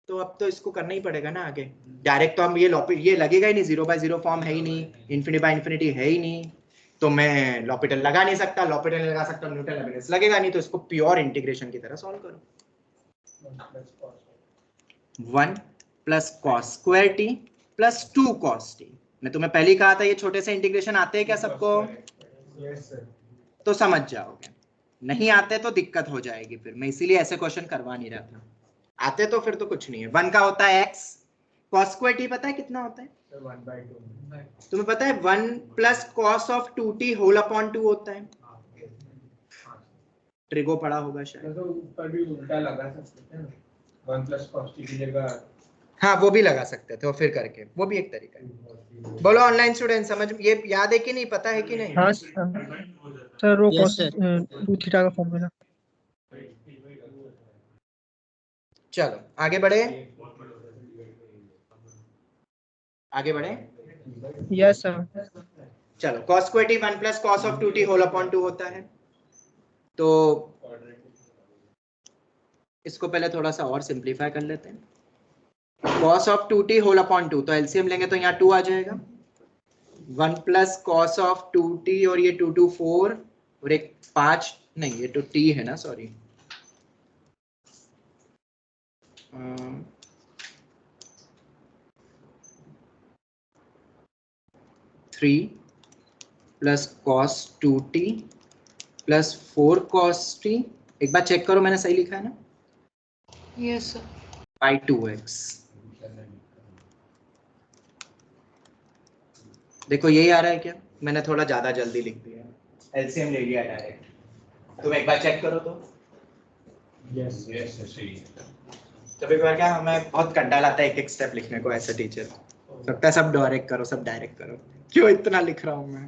तो इसको करना ही पड़ेगा ना आगे, डायरेक्ट तो हम ये लगेगा ही नहीं, 0/0 फॉर्म है ही नहीं, इंफिनिटी बाय इंफिनिटी है ही नहीं, तो मैं लॉपिटल लगा नहीं सकता, लॉपिटल नहीं लगा सकता, न्यूटन लेबनिज लगेगा नहीं, तो इसको प्योर इंटीग्रेशन की तरह सॉल्व करो। 1 plus cos square t plus 2 cos t। मैं तुम्हें पहले ही कहा था ये छोटे से इंटीग्रेशन आते हैं क्या सबको? तो समझ जाओगे, नहीं आते तो दिक्कत हो जाएगी, फिर मैं इसीलिए ऐसे क्वेश्चन करवा नहीं रहा था। आते तो फिर तो कुछ नहीं है। 1 का होता है x, cos स्क्वायर t पता है कितना होता है? 1/2। तुम्हें पता है 1 plus cos of 2t whole upon 2 होता है, ट्रिगो पढ़ा होगा शायद। तो ऊपर भी उल्टा लगा सकते हैं, 1 प्लस cos t की जगह। हाँ वो भी लगा सकते थे और फिर करके, वो भी एक तरीका है। बोलो ऑनलाइन स्टूडेंट, समझ ये याद है कि नहीं, पता है कि नहीं? हाँ सर वो cos 2 थीटा का फॉर्मूला। चलो आगे बढ़े, आगे बढ़े। Yes sir. चलो cos square t 1 plus cos of 2t whole upon 2 होता है, तो इसको पहले थोड़ा सा और सिंप्लीफाई कर लेते हैं। cos of 2t whole upon 2, तो एलसीएम लेंगे तो यहाँ 2 आ जाएगा, 1 प्लस cos ऑफ 2t, और ये 2 2 4 और एक 5 नहीं, ये तो t है ना, sorry 3 plus cos 2t plus 4 cos t, एक बार चेक करो मैंने सही लिखा है ना? Yes sir. By 2x। देखो यही आ रहा है क्या? मैंने थोड़ा ज्यादा जल्दी लिख दिया, एलसीएम ले लिया डायरेक्ट, तुम एक बार चेक करो तो। यस यस सही। तो एक बार क्या, हमें बहुत कंटाल आता है एक एक स्टेप लिखने को, ऐसे टीचर लगता है सब डायरेक्ट करो, सब डायरेक्ट करो, क्यों इतना लिख रहा हूँ मैं?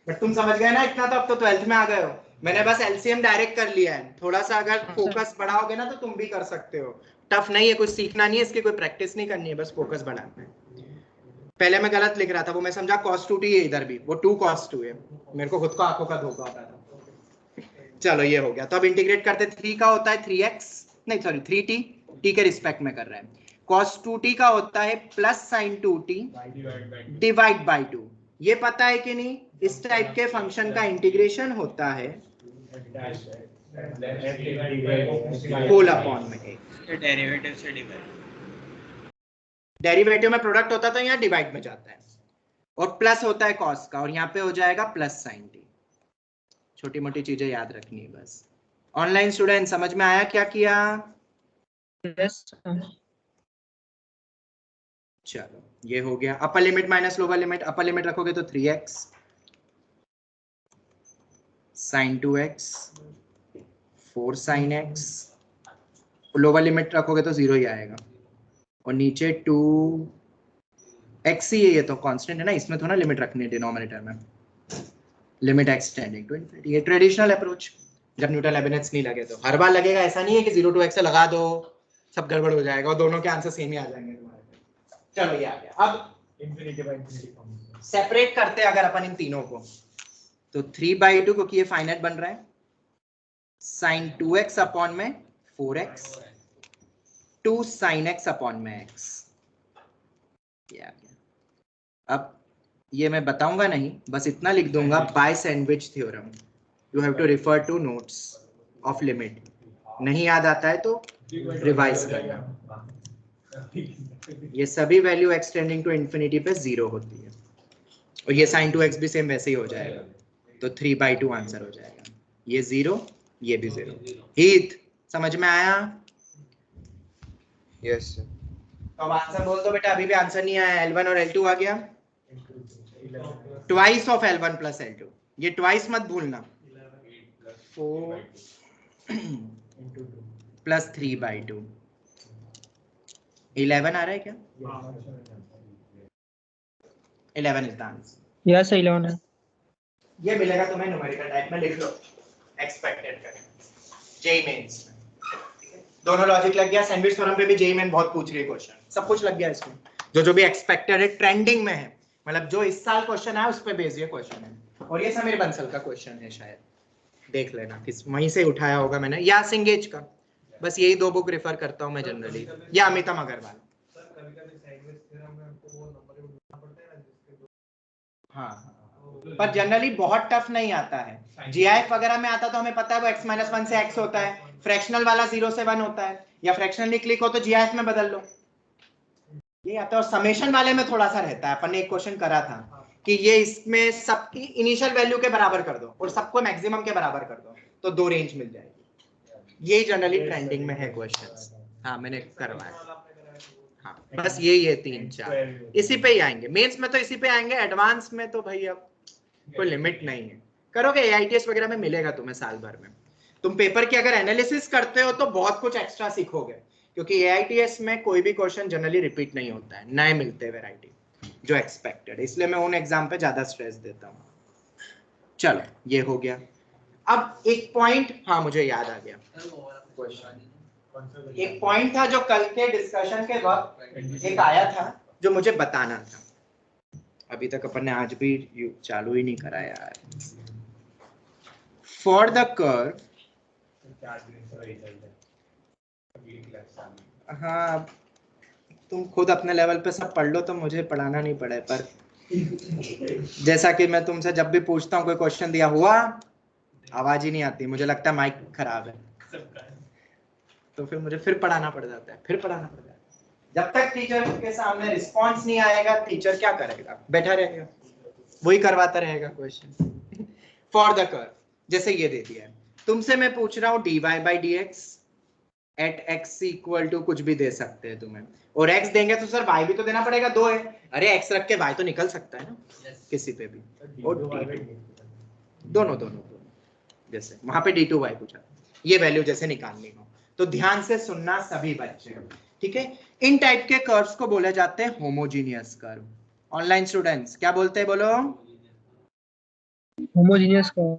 बट तुम समझ गए ना इतना, तो अब तो 12th में आ गए हो। मैंने बस एलसीएम डायरेक्ट कर लिया है, थोड़ा सा अगर फोकस बढ़ाओगे ना तो तुम भी कर सकते हो, टफ नहीं है, कुछ सीखना नहीं है, इसकी कोई प्रैक्टिस नहीं करनी है, बस फोकस बढ़ाना है। पहले मैं गलत लिख रहा था, वो मैं समझा cos 2t है, इधर भी वो 2 cos 2 है, मेरे को खुद को आंखों का धोखा होता था। चलो ये हो गया, तो अब इंटीग्रेट करते 3 का होता है 3x, नहीं सॉरी 3t, t के रिस्पेक्ट में कर रहे हैं। cos 2t का होता है plus sin 2t divide by 2, ये पता है कि नहीं? इस टाइप के फंक्शन का इंटीग्रेशन होता है होल अपॉन में ए। डेरिवेटिव से डिवाइड, डेरिवेटिव में प्रोडक्ट होता तो यहाँ डिवाइड में जाता है और प्लस होता है कॉस का और यहाँ पे हो जाएगा प्लस साइन टी। छोटी मोटी चीजें याद रखनी है बस। ऑनलाइन स्टूडेंट समझ में आया क्या किया? Yes sir. चलो ये हो गया। अपर limit minus lower limit, upper limit रखोगे तो 3x sin 2x 4 sin x, lower limit रखोगे तो 0 ही आएगा और नीचे 2x ही है, ये तो कांस्टेंट है ना, इसमें थोड़ा लिमिट रखनी है डिनोमिनेटर में, limit x tending to infinity. ये ट्रेडिशनल अप्रोच, जब न्यूटन लेबनिज़ नहीं लगे तो। हर बार लगेगा ऐसा नहीं है कि 0 to x से लगा दो सब गड़बड़ हो जाएगा और दोनों के आंसर सेम ही आ जाएंगे तुम्हारे। चलो ये आ गया। अब infinity by infinity form separate करते हैं अगर अपन इन तीनों को, तो 3/2 क्योंकि ये फाइनाइट बन रहा है, sin 2x अपॉन में 4x 2 sin x अपॉन में x। ये आ गया। अब ये मैं बताऊंगा नहीं, बस इतना लिख दूंगा, by sandwich theorem. You have to refer to notes of limit. नहीं याद आता है तो रिवाइज करना। ये सभी वैल्यू एक्सटेंडिंग टू इंफिनिटी पे 0 होती है और ये sin 2x भी सेम वैसे ही हो जाएगा, तो 3/2 आंसर हो जाएगा। ये 0, ये भी 0। हीत समझ में आया? Yes sir. तो अब आंसर बोल दो बेटा। अभी भी आंसर नहीं आया। L1 और L2 आ गया, twice of L1 plus L2। ये ट्वाइस मत भूलना। 4 प्लस 3/2 11 आ रहा है क्या? 11 इज द आंसर। यस 11 है। ये मिलेगा तुम्हें न्यूमेरिकल टाइप में, लिख लो एक्सपेक्टेड करें जेई मेंस में। ठीक है, दोनों लॉजिक लग गया। सैंडविच थ्योरम पे भी जेई मेन बहुत पूछ रही है क्वेश्चन, सब कुछ लग गया इसमें। जो भी एक्सपेक्टेड है, ट्रेंडिंग में है, मतलब जो इस साल क्वेश्चन आया उस पे बेस ये क्वेश्चन है। और ये समीर बंसल का क्वेश्चन है, शायद देख लेना किस वहीं से उठाया होगा मैंने, या सिंगेज का। बस यही दो बुक रेफर करता हूं मैं जनरली, या अमितम अग्रवाल। सर कभी-कभी सैंडविच थ्योरम में हमको वो नंबर भी ढूंढना पड़ता है ना, जिसके हाँ, पर जनरली बहुत टफ नहीं आता है। जीआईएफ वगैरह में आता तो हमें पता है वो x-1 से x होता है, फ्रैक्शनल वाला 0 से 1 होता है, या फ्रैक्शनली क्लिक हो तो जीआईएफ में बदल लो, ये आता है। और समेशन वाले में थोड़ा सा रहता है, अपन ने एक क्वेश्चन करा था कि ये इसमें सबकी इनिशियल वैल्यू के बराबर कर दो और सबको मैक्सिमम के बराबर कर दो, तो 2 रेंज मिल जाएगी। ये जनरली ट्रेंडिंग में है क्वेश्चंस। हाँ मैंने करवाया। हाँ बस ये 3-4 इसी पे ही आएंगे। मेंस में तो इसी पे आएंगे, एडवांस में तो भाई अब कोई लिमिट नहीं है। करोगे एआईटीएस वगैरह में मिलेगा तुम्हें साल भर में। तुम पेपर की अगर एनालिसिस करते हो तो बहुत कुछ एक्स्ट्रा सीखोगे, क्योंकि एआईटीएस में कोई भी क्वेश्चन जनरली रिपीट नहीं होता है, नए मिलते हैं वैरायटी जो एक्सपेक्टेड, इसलिए मैं उन एग्जाम पे ज्यादा स्ट्रेस देता हूँ। चलो ये हो गया। अब एक पॉइंट, हाँ मुझे याद आ गया, एक पॉइंट था जो कल के डिस्कशन के वक्त एक आया था जो मुझे बताना था। अभी तक अपन ने आज भी चालू ही नहीं करा यार। फॉर द कर्व, हाँ तुम खुद अपने लेवल पे सब पढ़ लो तो मुझे पढ़ाना नहीं पड़े, पर जैसा कि मैं तुमसे जब भी पूछता हूँ कोई क्वेश्चन दिया हुआ, आवाज ही नहीं आती, मुझे लगता है माइक खराब है, तो फिर मुझे फिर पढ़ाना पड़ जाता है, फिर पढ़ाना पड़ जाता है। जब तक टीचर के सामने रिस्पांस नहीं आएगा, टीचर क्या करेगा? बैठा रहेगा, वही करवाता रहेगा क्वेश्चन। फॉर द कर्व, जैसे ये दे दिया है, तुमसे मैं पूछ रहा हूँ dy by dx at x equal to कुछ भी दे सकते हैं तुम्हें, और x देंगे तो सर y भी तो देना पड़ेगा, 2 है। अरे x रख के y तो निकल सकता है ना किसी पे भी, और दोनों जैसे वहां पे d2y पूछा, ये वैल्यू जैसे निकालनी हो तो ध्यान से सुनना सभी बच्चे, ठीक है। इन टाइप के कर्व्स को बोले जाते हैं होमोजीनियस कर्व। ऑनलाइन स्टूडेंट्स क्या बोलते हैं, बोलो? Homogeneous curve.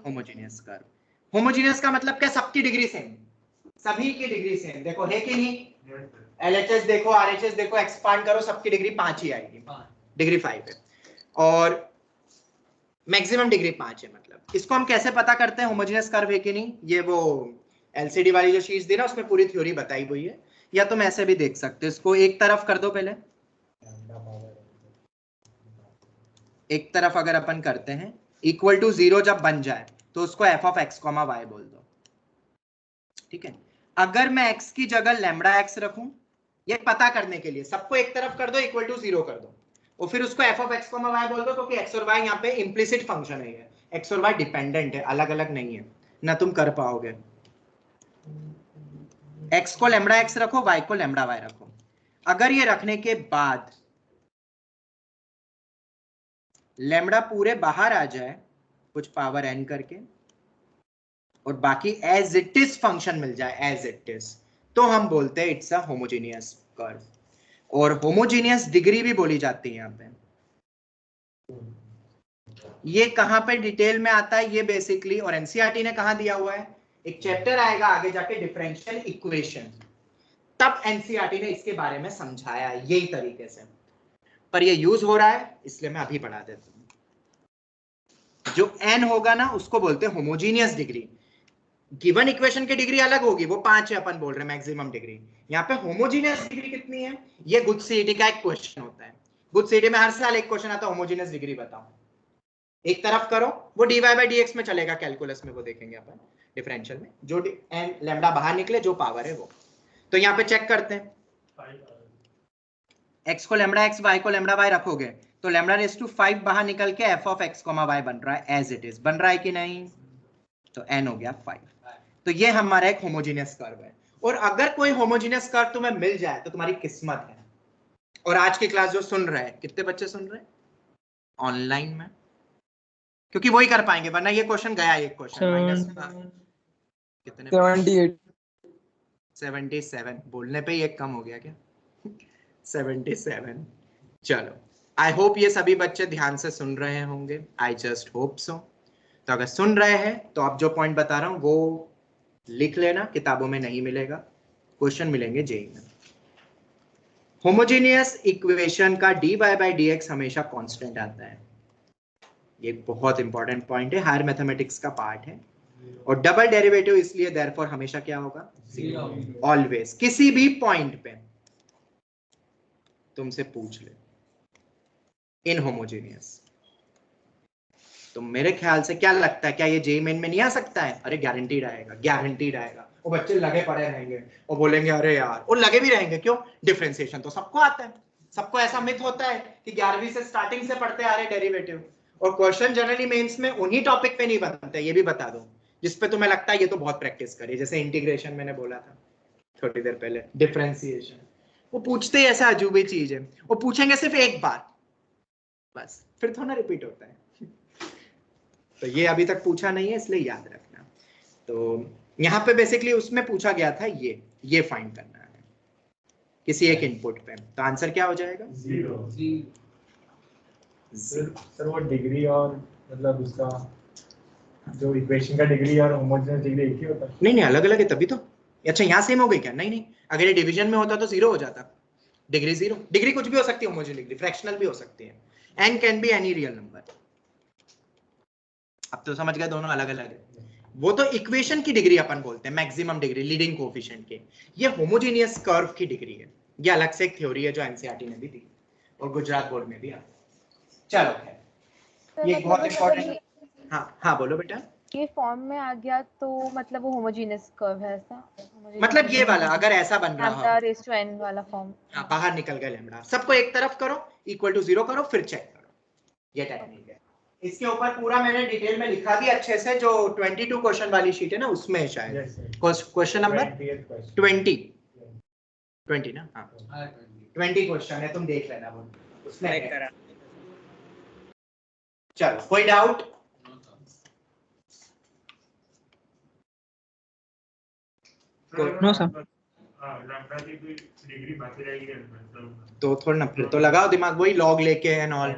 Homogeneous curve. Homogeneous का मतलब क्या? सबकी डिग्री सेम, सभी की डिग्री सेम। देखो है कि नहीं? LHS देखो, RHS देखो, एक्सपांड करो, सबकी डिग्री 5 ही आएगी, डिग्री 5 है, और मैक्सिमम डिग्री 5 है। मतलब इसको हम कैसे पता करते हैं होमोजीनियस कर्व है कि नहीं? ये वो LCD वाली जो शीट दी ना, उसमें पूरी थ्योरी बताई हुई है, या तुम ऐसे भी देख सकते हो। इसको एक तरफ कर दो पहले, एक तरफ अगर अपन करते हैं इक्वल टू 0 जब बन जाए तो उसको f of x comma y बोल दो, ठीक है। अगर मैं x की जगह लैम्बडा x रखूं, ये पता करने के लिए सबको एक तरफ कर दो, इक्वल टू 0 कर दो, और फिर उसको f of x comma y बोल दो, क्योंकि एक्स और वाई यहाँ पे इम्प्लिसिट फंक्शन है, एक्स और वाई डिपेंडेंट है, अलग अलग नहीं है ना, तुम कर पाओगे। x को लैम्बडा x रखो, y को लैम्बडा y रखो। अगर ये रखने के बाद लैम्बडा पूरे बाहर आ जाए कुछ पावर n करके, और बाकी एज इट इज फंक्शन मिल जाए एज इट इज, तो हम बोलते हैं इट्स अ होमोजेनियस कर्व। और होमोजेनियस डिग्री भी बोली जाती है यहाँ पे। ये कहां पे डिटेल में आता है ये बेसिकली, और एनसीईआरटी ने कहा दिया हुआ है, एक चैप्टर आएगा आगे जाके डिफरेंशियल इक्वेशन, तब एनसीईआरटी ने इसके बारे में समझाया है यही तरीके से, पर ये यूज हो रहा है इसलिए मैं अभी पढ़ा देता हूं। जो n होगा ना उसको बोलते हैं होमोजेनियस डिग्री। गिवन इक्वेशन की डिग्री अलग होगी, वो 5 है अपन बोल रहे हैं मैक्सिमम डिग्री। यहाँ पे होमोजेनियस डिग्री कितनी है, ये गुड सीईटी का एक क्वेश्चन होता है। गुड सीईटी में हर साल एक क्वेश्चन आता है, होमोजेनियस डिग्री बताओ। एक तरफ करो, वो dy बाई dx में चलेगा, कैलकुलस में वो देखेंगे अपन डिफरेंशियल में, जो n लैम्बडा बाहर निकले जो पावर है वो। तो यहाँ पे चेक करते हैं, x को लैम्बडा x, y को लैम्बडा y रखोगे तो लैम्बडा रेज़ टू 5 बाहर निकल के f ऑफ x, y बन रहा है एज इट इज, बन रहा है कि नहीं, तो n हो गया 5। तो ये हमारा एक होमोजेनियस कर्व है। और अगर कोई होमोजेनियस कर्व तुम्हें मिल जाए तो तुम्हारी किस्मत है। और आज की क्लास जो सुन रहे हैं, कितने बच्चे सुन रहे हैं ऑनलाइन में, क्योंकि वही कर पाएंगे, वरना ये क्वेश्चन गया, एक क्वेश्चन माइनस कितने, 77 बोलने पे ही एक कम हो गया क्या 77। चलो, आई होप ये सभी बच्चे ध्यान से सुन रहे होंगे, आई जस्ट होप सो। तो अगर सुन रहे हैं तो आप जो पॉइंट बता रहा हूं वो लिख लेना, किताबों में नहीं मिलेगा, क्वेश्चन मिलेंगे जेईई में। होमोजेनियस इक्वेशन का dy बाई dx हमेशा कांस्टेंट आता है, ये बहुत इंपॉर्टेंट पॉइंट है, हायर मैथमेटिक्स का पार्ट है। और डबल डेरिवेटिव इसलिए देयरफॉर हमेशा क्या होगा, ऑलवेज, किसी भी पॉइंट पे तुमसे पूछ ले इन होमोजेनियस। तो मेरे ख्याल से क्या लगता है, क्या ये जेईई मेन में नहीं आ सकता है? अरे गारंटीड आएगा, गारंटीड आएगा। वो बच्चे लगे पड़े रहेंगे और बोलेंगे अरे यार, और लगे भी रहेंगे, क्यों, डिफरेंशिएशन तो सबको आता है। सबको ऐसा मिथ होता है कि 11वीं से स्टार्टिंग से पढ़ते आ रहे डेरिवेटिव, और क्वेश्चन जनरली मेंस में उन्हीं टॉपिक पे नहीं बनते, ये भी बता दो, जिस पे तुम्हें लगता है ये तो बहुत प्रैक्टिस करिए, जैसे इंटीग्रेशन मैंने बोला था थोड़ी देर पहले, डिफरेंशिएशन, वो पूछते ही ऐसा अजूबी चीज है, वो पूछेंगे सिर्फ एक बार बस, फिर थोड़ा रिपीट होता है। तो ये अभी तक पूछा नहीं है इसलिए याद रखना। तो यहाँ पे बेसिकली उसमें पूछा गया था ये फाइंड करना है किसी एक इनपुट पे, तो आंसर क्या हो जाएगा, 0। सर वो डिग्री और मतलब उसका जो इक्वेशन का डिग्री और होमोजेनियस डिग्री एक ही होता है? नहीं अलग अलग है तभी तो। अच्छा यहाँ सेम हो गई क्या, नहीं, अगर ये डिवीजन में होता तो 0 हो जाता, डिग्री 0। डिग्री कुछ भी हो सकती है, होमोजेनियस डिग्री फ्रैक्शनल भी हो सकती है, n can be any real number. अब तो समझ गए दोनों अलग अलग है। वो तो इक्वेशन की डिग्री अपन बोलते हैं, मैक्सिमम डिग्री लीडिंग कोएफिशिएंट की। ये होमोजेनियस कर्व की डिग्री है, ये अलग से एक थ्योरी है जो एनसीईआरटी ने भी दी और गुजरात बोर्ड में भी आता है। चलो खैर, ये बहुत इंपॉर्टेंट। हाँ बोलो बेटा। ये फॉर्म में आ गया तो मतलब वो होमोजेनियस कर्व है ऐसा, मतलब ये वाला अगर ऐसा बन रहा लैम्बडा रेज़ टू n वाला फॉर्म, बाहर निकल गया लैम्बडा, सबको एक तरफ करो, इक्वल टू 0 करो, फिर चेक करो, ये टेक्निक है। इसके ऊपर पूरा मैंने डिटेल में लिखा भी अच्छे से, जो 22 क्वेश्चन वाली शीट है ना उसमें है शायद, क्वेश्चन नंबर 20 ना, हाँ 20 क्वेश्चन है, तुम देख लेना वो उसमें है। चलो कोई डाउट? No sir. तो थोड़ा ना, फिर तो लगाओ दिमाग, वही लॉग लेके एंड ऑल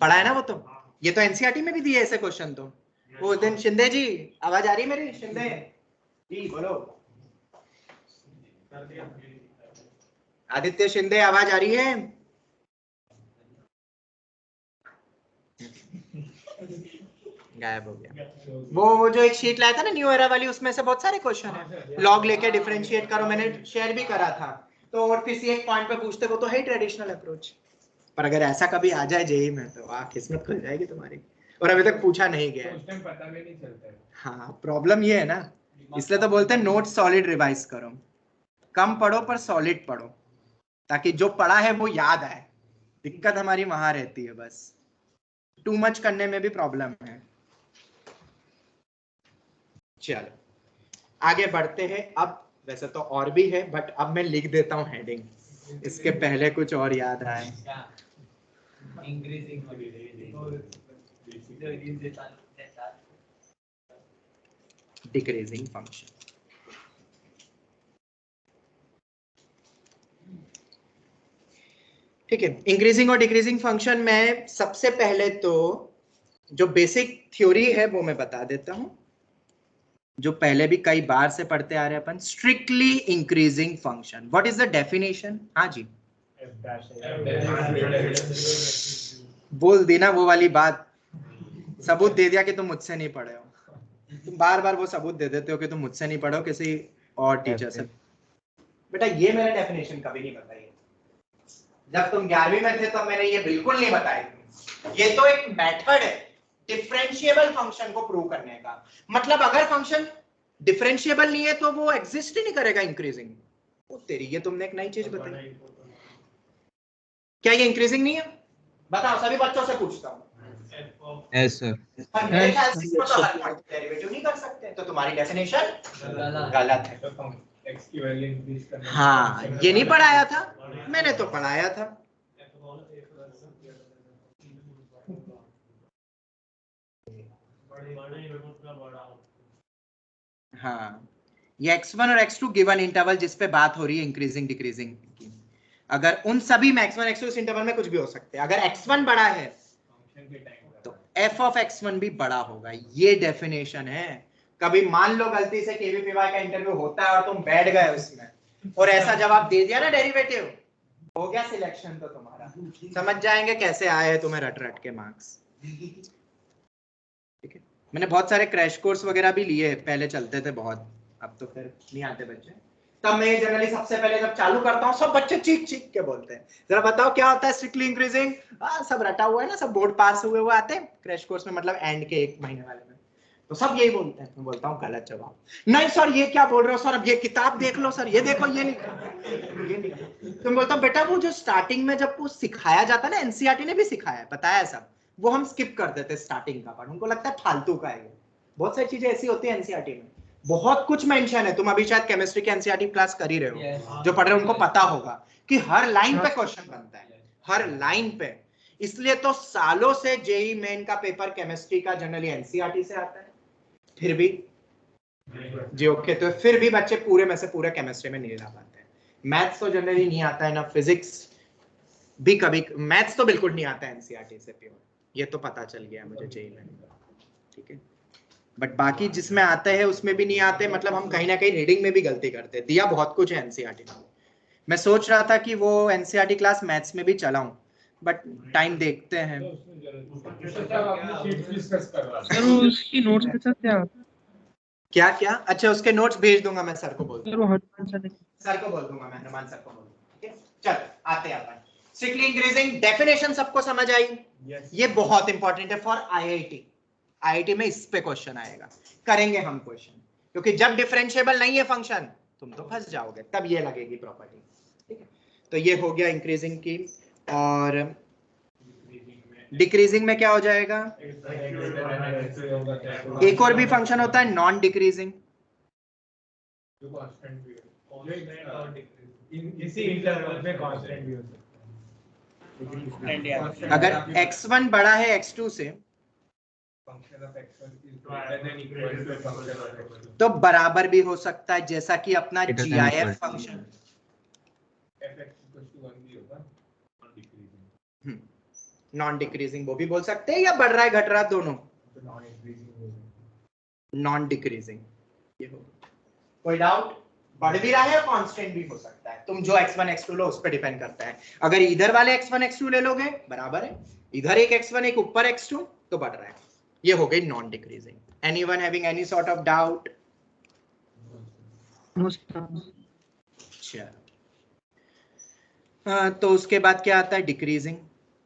पढ़ा है ना वो, तो ये तो एनसीईआरटी में भी दिए ऐसे क्वेश्चन। तो वो दिन शिंदे जी, आवाज आ रही है मेरी? शिंदे जी बोलो, आदित्य शिंदे आवाज आ रही है? गायब हो गया। वो जो एक शीट लाया था ना न्यू एरा वाली, उसमें से बहुत सारे क्वेश्चन है, लॉग लेके डिफरेंशिएट करो, मैंने शेयर भी करा था। तो और किसी एक पॉइंट पे पूछते, वो तो है ट्रेडिशनल अप्रोच, पर अगर ऐसा कभी आ जाए जेईई में तो किस्मत खुल जाएगी तुम्हारी। और अभी तक पूछा नहीं गया है। उस टाइम पता भी नहीं चलता है। हाँ, प्रॉब्लम ये है ना, इसलिए तो बोलते हैं नोट सॉलिड रिवाइज करो, कम पढ़ो पर सॉलिड पढ़ो, ताकि जो पढ़ा है वो याद आए। दिक्कत हमारी वहां रहती है, बस टू मच करने में भी प्रॉब्लम है। चलो आगे बढ़ते हैं। अब वैसे तो और भी है, बट अब मैं लिख देता हूँ हेडिंग, इसके पहले कुछ और याद आए। डिक्रीजिंग फंक्शन, ठीक है। इंक्रीजिंग और डिक्रीजिंग फंक्शन में सबसे पहले तो जो बेसिक थ्योरी है वो मैं बता देता हूं, जो पहले भी कई बार से पढ़ते आ रहे हैं अपन। Strictly increasing function, what is the definition? हाँ जी, बोल देना वो वाली बात, सबूत दे दिया कि तुम मुझसे नहीं पढ़े हो। तुम बार बार वो सबूत दे देते हो कि तुम मुझसे नहीं पढ़ो, किसी और टीचर से। बेटा ये मेरा डेफिनेशन कभी नहीं बताई, जब तुम 11वीं में थे तो मैंने ये बिल्कुल नहीं बताई। ये तो एक मेथड है डिफरेंशिएबल फंक्शन को प्रूव करने का। मतलब अगर फंक्शन डिफरेंशिएबल नहीं है तो वो एग्जिस्ट ही नहीं करेगा इंक्रीजिंग। ओ तेरी, ये तुमने एक नई चीज बताई। क्या ये इंक्रीजिंग नहीं है? बताओ, सभी बच्चों से पूछता हूँ। Yes sir. मेरे ख्याल से इसको तो हर पॉइंट डेरिवेटिव नहीं कर सकते, तो तुम्हारी डेफिनेशन गलत है। x की वैल्यू इंक्रीज करना। हाँ, ये नहीं पढ़ाया था, मैंने तो पढ़ाया था। हाँ, ये x1 और x2 गिवन इंटरवल जिस पे बात हो रही है इंक्रीजिंग डिक्रीजिंग की, अगर उन सभी में x1 x2 इस इंटरवल में कुछ भी हो सकते हैं। अगर x1 बड़ा है तो f ऑफ x1 भी बड़ा होगा। ये डेफिनेशन है। कभी मान लो गलती से केवीपीवाई का इंटरव्यू होता है और तुम बैठ गए उसमें और ऐसा जवाब दे दिया ना डेरिवेटिव, हो गया सिलेक्शन तो तुम्हारा। समझ जाएंगे कैसे आए तुम्हें रट रट के मार्क्स। ठीक है, मैंने बहुत सारे क्रैश कोर्स वगैरह भी लिए, पहले चलते थे बहुत, अब तो फिर नहीं आते बच्चे। तब मैं जनरली सबसे पहले जब चालू करता हूँ सब बच्चे चीख चीख के बोलते हैं, जरा बताओ क्या होता है स्ट्रिक्टली इंक्रीजिंग। सब रटा हुआ है ना, सब बोर्ड पास हुए हुए आते हैं क्रैश कोर्स में, मतलब एंड के 1 महीने वाले में, तो सब यही बोलते हैं। मैं बोलता हूँ गलत जवाब। नहीं सर ये क्या बोल रहे हो सर, अब ये किताब देख लो सर, ये देखो ये नहीं। तुम बोलता हूँ बेटा वो जो स्टार्टिंग में जब वो सिखाया जाता है ना, एनसीईआरटी ने भी सिखाया बताया सब, वो हम स्किप कर देते स्टार्टिंग का पार्ट, उनको लगता है फालतू का है। बहुत सारी चीजें ऐसी होती है एनसीईआरटी में, बहुत कुछ मेंशन है। तुम अभी शायद केमिस्ट्री के एनसीईआरटी क्लास कर ही रहे हो, जो पढ़ रहे हो उनको पता होगा कि हर लाइन पे क्वेश्चन बनता है, हर लाइन पे। इसलिए तो सालों से जेईई मेन का पेपर केमिस्ट्री का जनरली एनसीईआरटी से आता है, फिर भी जी ओके, तो फिर भी बच्चे पूरे में से पूरे केमिस्ट्री में नहीं ला पाते हैं। मैथ्स तो जनरली नहीं आता है ना, फिजिक्स भी कभी, मैथ्स तो बिल्कुल नहीं आता है एनसीईआरटी से प्योर, ये तो पता चल गया मुझे जेईई में। ठीक है, बट बाकी जिसमें आते हैं उसमें भी नहीं आते, मतलब हम कहीं ना कहीं रीडिंग में भी गलती करते हैं। दिया बहुत कुछ है एनसीईआरटी में। मैं सोच रहा था कि वो एनसीईआरटी क्लास मैथ्स में भी चलाऊं, बट टाइम देखते हैं। सर वो उसकी नोट्स के साथ क्या क्या अच्छा, उसके नोट्स भेज दूंगा मैं सर को, बोल सर वो हनुमान सर ने सर को बोल दूंगा मैं, हनुमान सर को बोल दूंगा। ठीक है, चल आते हैं अपन। स्ट्रिक्टली इंक्रीजिंग डेफिनेशन सबको समझ आई? ये बहुत इंपॉर्टेंट है फॉर आईआईटी। आईआईटी में इस पे क्वेश्चन आएगा, करेंगे हम क्वेश्चन, क्योंकि जब डिफरेंशिएबल नहीं है फंक्शन तुम तो फंस जाओगे, तब ये लगेगी प्रॉपर्टी। ठीक है, तो ये हो गया इंक्रीजिंग की। और डिक्रीजिंग में क्या हो जाएगा? एक और भी फंक्शन होता है नॉन डिक्रीजिंग। इसी इंटरवल में कांस्टेंट भी होता है। अगर x1 बड़ा है x2 से तो बराबर भी हो सकता है, जैसा कि अपना GIF फंक्शन नॉन डिक्रीजिंग वो भी बोल सकते हैं, या बढ़ रहा है घट रहा है दोनों नॉन डिक्रीजिंग। ये हो, कोई डाउट? बढ़ भी रहा है और कांस्टेंट भी हो सकता है, तुम जो x1 x2 लो उस पर डिपेंड करता है। अगर इधर वाले x1 x2 ले लोगे बराबर है, इधर एक x1 एक ऊपर x2 तो बढ़ रहा है। ये हो गई non decreasing. Anyone having any sort of doubt? तो उसके बाद क्या आता है? डिक्रीजिंग।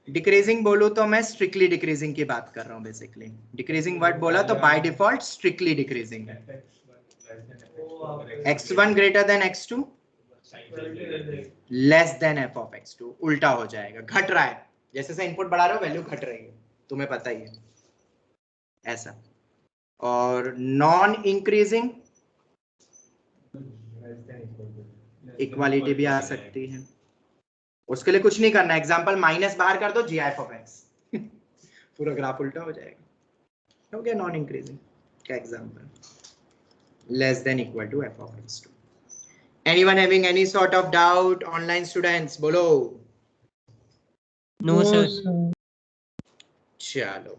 डिक्रीजिंग बोलूं तो मैं स्ट्रिक्टली डिक्रीजिंग की बात कर रहा हूँ बेसिकली। डिक्रीजिंग वर्ड बोला तो बाय डिफॉल्ट स्ट्रिक्टली डिक्रीजिंग है। x1 greater than x2 less than f of x2, उल्टा हो जाएगा, घट रहा है। जैसे से इनपुट बढ़ा रहे हो वैल्यू घट रही है, तुम्हें पता ही है ऐसा। और नॉन इंक्रीजिंग इक्वालिटी भी आ सकती है, उसके लिए कुछ नहीं करना, एग्जांपल माइनस बाहर कर दो जी एफ ऑफ एक्स, पूरा ग्राफ उल्टा हो जाएगा। हो गया नॉन इंक्रीजिंग का example, less than equal to f of x two. Anyone having any sort of doubt? Online students बोलो। No sir. चलो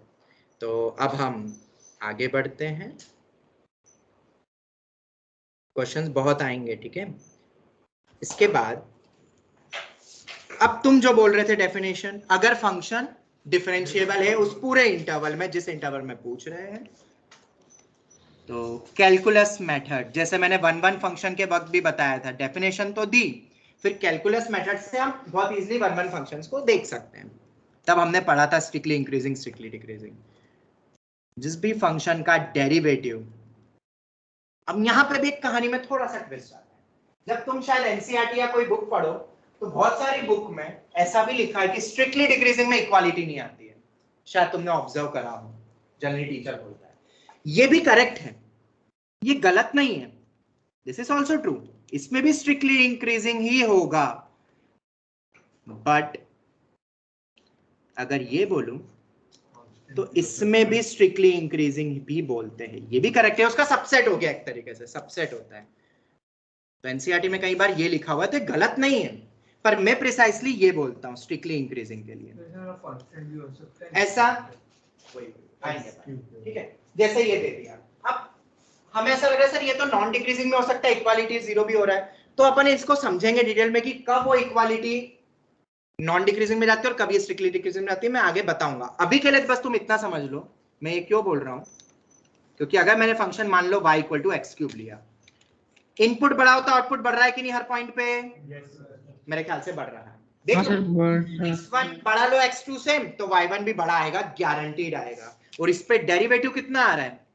तो अब हम आगे बढ़ते हैं, क्वेश्चंस बहुत आएंगे, ठीक है। इसके बाद अब तुम जो बोल रहे थे डेफिनेशन, अगर फंक्शन डिफरेंशिएबल है उस पूरे इंटरवल में जिस इंटरवल में पूछ रहे हैं, तो कैलकुलस मेथड, जैसे मैंने 1-1 फंक्शन के वक्त भी बताया था, डेफिनेशन तो दी, फिर कैलकुलस मेथड से हम बहुत इजीली 1-1 फंक्शंस को देख सकते हैं। तब हमने पढ़ा था स्ट्रिक्टली इंक्रीजिंग स्ट्रिक्टली डिक्रीजिंग। जिस भी फंक्शन का डेरिवेटिव, अब यहां पे भी एक कहानी में थोड़ा सा ट्विस्ट आता है। जब तुम शायद एनसीईआरटी या कोई बुक पढ़ो तो बहुत सारी बुक में ऐसा भी लिखा है कि स्ट्रिक्टली डिक्रीजिंग में इक्वालिटी नहीं आती है, शायद तुमने ऑब्जर्व करा हो, जनरली टीचर बोलता है। ये भी करेक्ट है, ये गलत नहीं है, दिस इज ऑल्सो ट्रू, इसमें भी स्ट्रिक्टली इंक्रीजिंग ही होगा। बट अगर ये बोलूं तो इसमें भी स्ट्रिक्टली इंक्रीजिंग भी बोलते हैं, ये भी करेक्ट है, उसका सबसेट हो गया, एक तरीके से सबसेट होता है। तो एनसीईआरटी में कई बार ये लिखा हुआ है तो गलत नहीं है, पर मैं प्रिसाइसली ये बोलता हूँ स्ट्रिक्टली इंक्रीजिंग के लिए। ऐसा ठीक है, जैसे ये दे दिया, अब हमें ऐसा लग रहा है सर ये तो नॉन डिक्रीजिंग में हो सकता है, इक्वालिटी 0 भी हो रहा है, तो अपन इसको समझेंगे डिटेल में कि कब वो इक्वालिटी नॉन डिक्रीजिंग में जाती है और कब ये स्ट्रिक्टली डिक्रीजिंग में जाती है, मैं आगे बताऊंगा। अभी के लिए बस तुम इतना समझ लो मैं ये क्यों बोल रहा हूँ, क्योंकि अगर मैंने फंक्शन मान लो y = x³ लिया, इनपुट बढ़ाओ तो आउटपुट बढ़ रहा है कि नहीं हर पॉइंट पे? मेरे ख्याल से बढ़ रहा है। देखो x1 बढ़ा लो x2 से तो y1 भी बढ़ा आएगा, गारंटीड आएगा। और इस पे डेरिवेटिव कितना आ रहा है?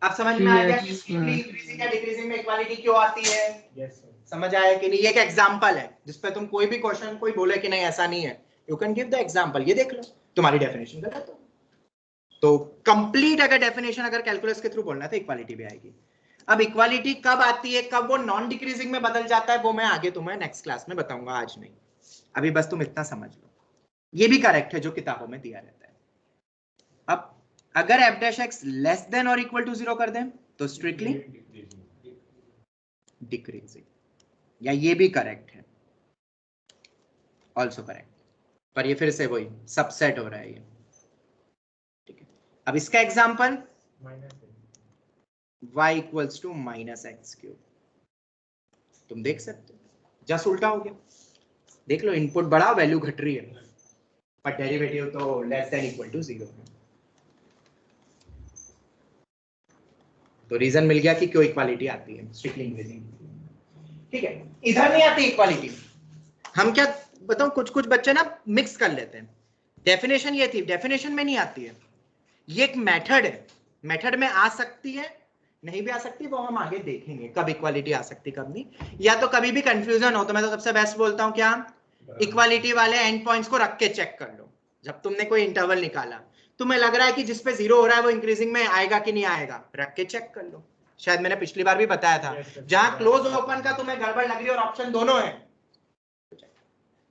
अब समझ में आ गया कि इंक्रीजिंग या डिक्रीजिंग में इक्वालिटी क्यों आती है? समझ आया कि नहीं? ये एक एग्जांपल है जिस पे तुम कोई भी क्वेश्चन कोई बोले कि नहीं ऐसा नहीं है, you can give the example, ये देख लो तुम्हारी डेफिनेशन गलत हो तो कंप्लीट अगर डेफिनेशन अगर कैलकुलस के थ्रू बोलना है तो इक्वालिटी भी आएगी। अब इक्वालिटी कब आती है, कब वो नॉन डिक्रीजिंग में बदल जाता है, वो मैं आगे तुम्हें नेक्स्ट क्लास में बताऊंगा, आज नहीं। अभी बस तुम इतना समझ लो, ये भी करेक्ट है जो किताबों में दिया रहता है। अब अगर f' लेस देन और इक्वल टू 0 कर दें तो स्ट्रिक्टली डिक्रीजिंग, या ये भी करेक्ट है, ऑल्सो करेक्ट, पर ये फिर से वही सबसेट हो रहा है ये, ठीक है। अब इसका एग्जांपल y = -x³, तुम देख सकते हो जस्ट उल्टा हो गया, देख लो इनपुट बढ़ा वैल्यू घट रही है, पर डेरिवेटिव तो लेस देन इक्वल टू 0 है। तो रीजन मिल गया कि क्यों इक्वालिटी आती है स्ट्रिक्टली इंक्रीजिंग, ठीक है। इधर नहीं आती इक्वालिटी, हम क्या बताऊं, कुछ कुछ बच्चे ना मिक्स कर लेते हैं। डेफिनेशन ये थी, डेफिनेशन में नहीं आती है, ये एक मेथड है, मेथड में आ सकती है नहीं भी आ सकती, वो हम आगे देखेंगे कब इक्वालिटी आ सकती कब नहीं। या तो कभी भी कंफ्यूजन हो तो मैं तो सबसे बेस्ट बोलता हूं क्या, इक्वालिटी वाले एंड पॉइंट्स को रख के चेक कर लो। जब तुमने कोई इंटरवल निकाला, तुम्हें लग रहा है कि जिस पे 0 हो रहा है वो इंक्रीजिंग में आएगा कि नहीं आएगा, रख के चेक कर लो। शायद मैंने पिछली बार भी बताया था, जहां क्लोज ओपन का तुम्हें गड़बड़ लग रही है और ऑप्शन दोनों है।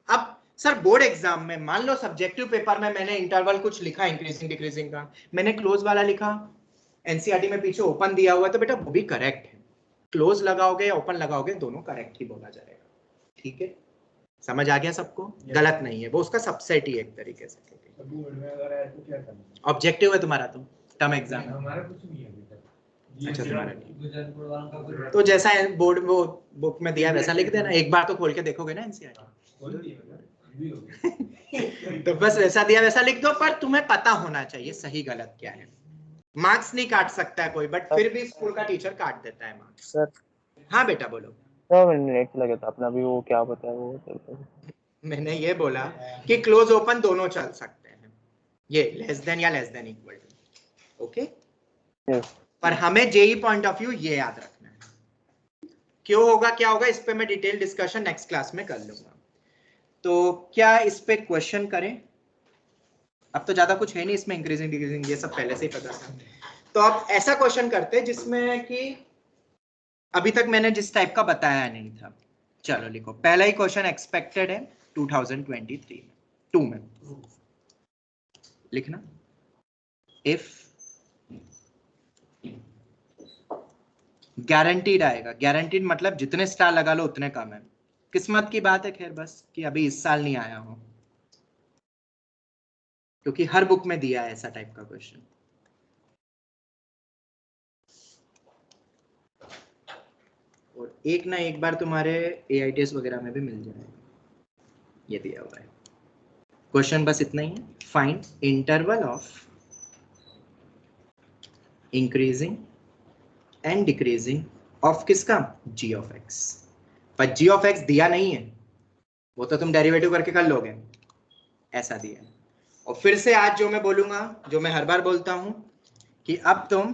अब सर बोर्ड एग्जाम में मान लो सब्जेक्टिव पेपर में मैंने इंटरवल कुछ लिखा इंक्रीजिंग डिक्रीजिंग का, मैंने क्लोज वाला लिखा, एनसीईआरटी में पीछे ओपन दिया हुआ है, तो बेटा वो भी करेक्ट है। क्लोज लगाओगे या ओपन लगाओगे दोनों करेक्ट ही बोला जाएगा, ठीक है। समझ आ गया सबको? गलत नहीं है, वो उसका सबसेट ही एक तरीके से। ऑब्जेक्टिव है तुम्हारा तो टर्म एग्जाम, हमारा कुछ नहीं है। अच्छा तुम्हारा नहीं, तो जैसा बोर्ड वो बुक में दिया वैसा लिख देना, एक बार तो खोल के देखोगे ना एनसीईआरटी, तो बस वैसा दिया वैसा लिख दो, पर तुम्हें पता होना चाहिए सही गलत क्या है। मार्क्स नहीं काट सकता है कोई, बट फिर भी स्कूल का टीचर काट देता है मार्क्स। हाँ बेटा बोलो। तो मैंने नेट लगा था अपना भी, वो क्या बताया वो चलता है। मैंने ये बोला कि क्लोज ओपन दोनों चल सकते हैं, ये लेस देन या less than equal to, okay. पर हमें जेई पॉइंट ऑफ व्यू ये याद रखना है। क्यों होगा क्या होगा इस पे मैं डिटेल डिस्कशन नेक्स्ट क्लास में कर लूंगा। तो क्या इस पे क्वेश्चन करें? अब तो ज्यादा कुछ है नहीं इसमें, इंक्रीजिंग डिक्रीजिंग ये सब पहले से ही पता था। तो अब ऐसा क्वेश्चन करते हैं जिसमें कि अभी तक मैंने जिस टाइप का बताया नहीं था। चलो लिखो, पहला ही क्वेश्चन एक्सपेक्टेड है 2023 2 में लिखना, इफ गारंटीड आएगा, गारंटीड मतलब जितने स्टार लगा लो उतने कम है, किस्मत की बात है खैर बस कि अभी इस साल नहीं आया हो, क्योंकि हर बुक में दिया है ऐसा टाइप का क्वेश्चन। और एक ना एक बार तुम्हारे AITS वगैरह में भी मिल जाएगा, ये दिया हुआ है क्वेश्चन। बस इतना ही है, find interval of increasing and decreasing of किसका, g ऑफ x। पर g ऑफ x दिया नहीं है, वो तो तुम डेरिवेटिव करके कर लोगे, ऐसा दिया है। और फिर से आज जो मैं बोलूंगा, जो मैं हर बार बोलता हूं कि अब तुम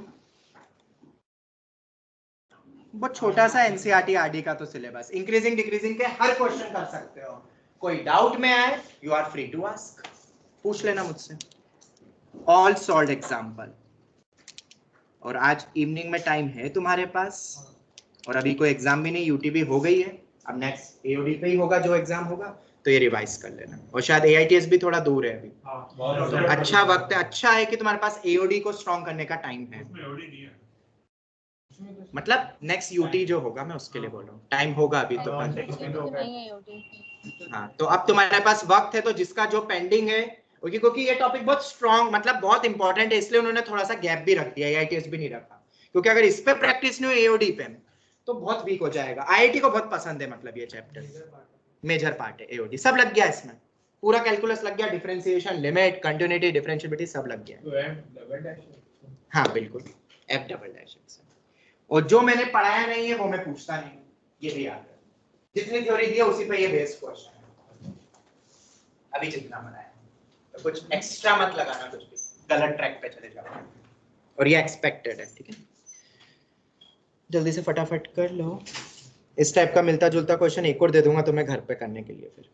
बहुत छोटा सा NCERT RD का तो सिलेबस, इंक्रीजिंग डिक्रीजिंग के हर क्वेश्चन कर सकते हो। कोई डाउट में आए you are free to ask, पूछ लेना मुझसे, ऑल सॉल्व्ड एग्जांपल। और आज इवनिंग में टाइम है तुम्हारे पास, और अभी कोई एग्जाम भी नहीं, यूटीबी हो गई है, अब नेक्स्ट AOD पे ही होगा जो एग्जाम होगा, तो ये रिवाइज कर लेना। और शायद AITS भी थोड़ा दूर है अभी, तो अच्छा वक्त है, अच्छा है कि तुम्हारे पास AOD को स्ट्रॉन्ग करने का टाइम है। मतलब नेक्स्ट UT जो होगा मैं उसके लिए बोल रहा हूँ, टाइम होगा अभी तो। हाँ, तो अब तुम्हारे पास वक्त है, तो जिसका जो पेंडिंग है, क्योंकि ये टॉपिक बहुत स्ट्रॉन्ग मतलब बहुत इंपॉर्टेंट है, इसलिए उन्होंने थोड़ा सा गैप भी रख दिया, AITS भी नहीं रखा, क्योंकि अगर इस पे प्रैक्टिस नहीं हुई AOD पे तो बहुत वीक हो जाएगा। IIT को बहुत पसंद है, मतलब ये चैप्टर मेजर पार्ट है, AOD सब लग गया इसमें, पूरा कैलकुलस लग गया, डिफरेंशिएशन, लिमिट, कंटिन्यूटी, डिफरेंशिएबिलिटी सब लग गया। हाँ बिल्कुल, F डबल डैश। और जो मैंने पढ़ाया नहीं है वो मैं पूछता नहीं, ये भी याद है, जितनी थ्योरी दी है उसी पे ये बेस क्वेश्चन है, अभी जितना बनाया, तो कुछ एक्स्ट्रा मत लगाना, कुछ भी गलत ट्रैक पे चले जाओ। और ये एक्सपेक्टेड है, ठीक है, जल्दी से फटाफट कर लो। इस टाइप का मिलता जुलता क्वेश्चन एक और दे दूंगा तुम्हें घर पे करने के लिए। फिर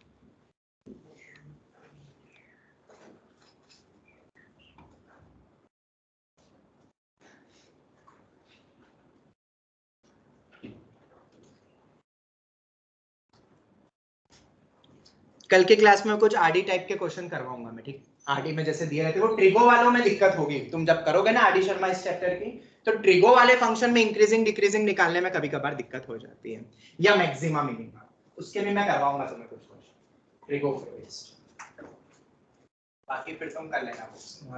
कल के क्लास में कुछ आरडी टाइप के क्वेश्चन करवाऊंगा मैं, ठीक। आरडी में जैसे दिए रहते हैं, वो ट्रिगो वालों में दिक्कत होगी, तुम जब करोगे ना आरडी शर्मा इस चैप्टर की, तो ट्रिगो वाले फंक्शन में इंक्रीजिंग डिक्रीजिंग निकालने में कभी कभार दिक्कत हो जाती है, या मैक्सिमा मिनिमा, उसके भी मैं करवाऊंगा तुम्हें कुछ क्वेश्चन ट्रिगो बेस्ड। बाकी फिर तुम कर लेना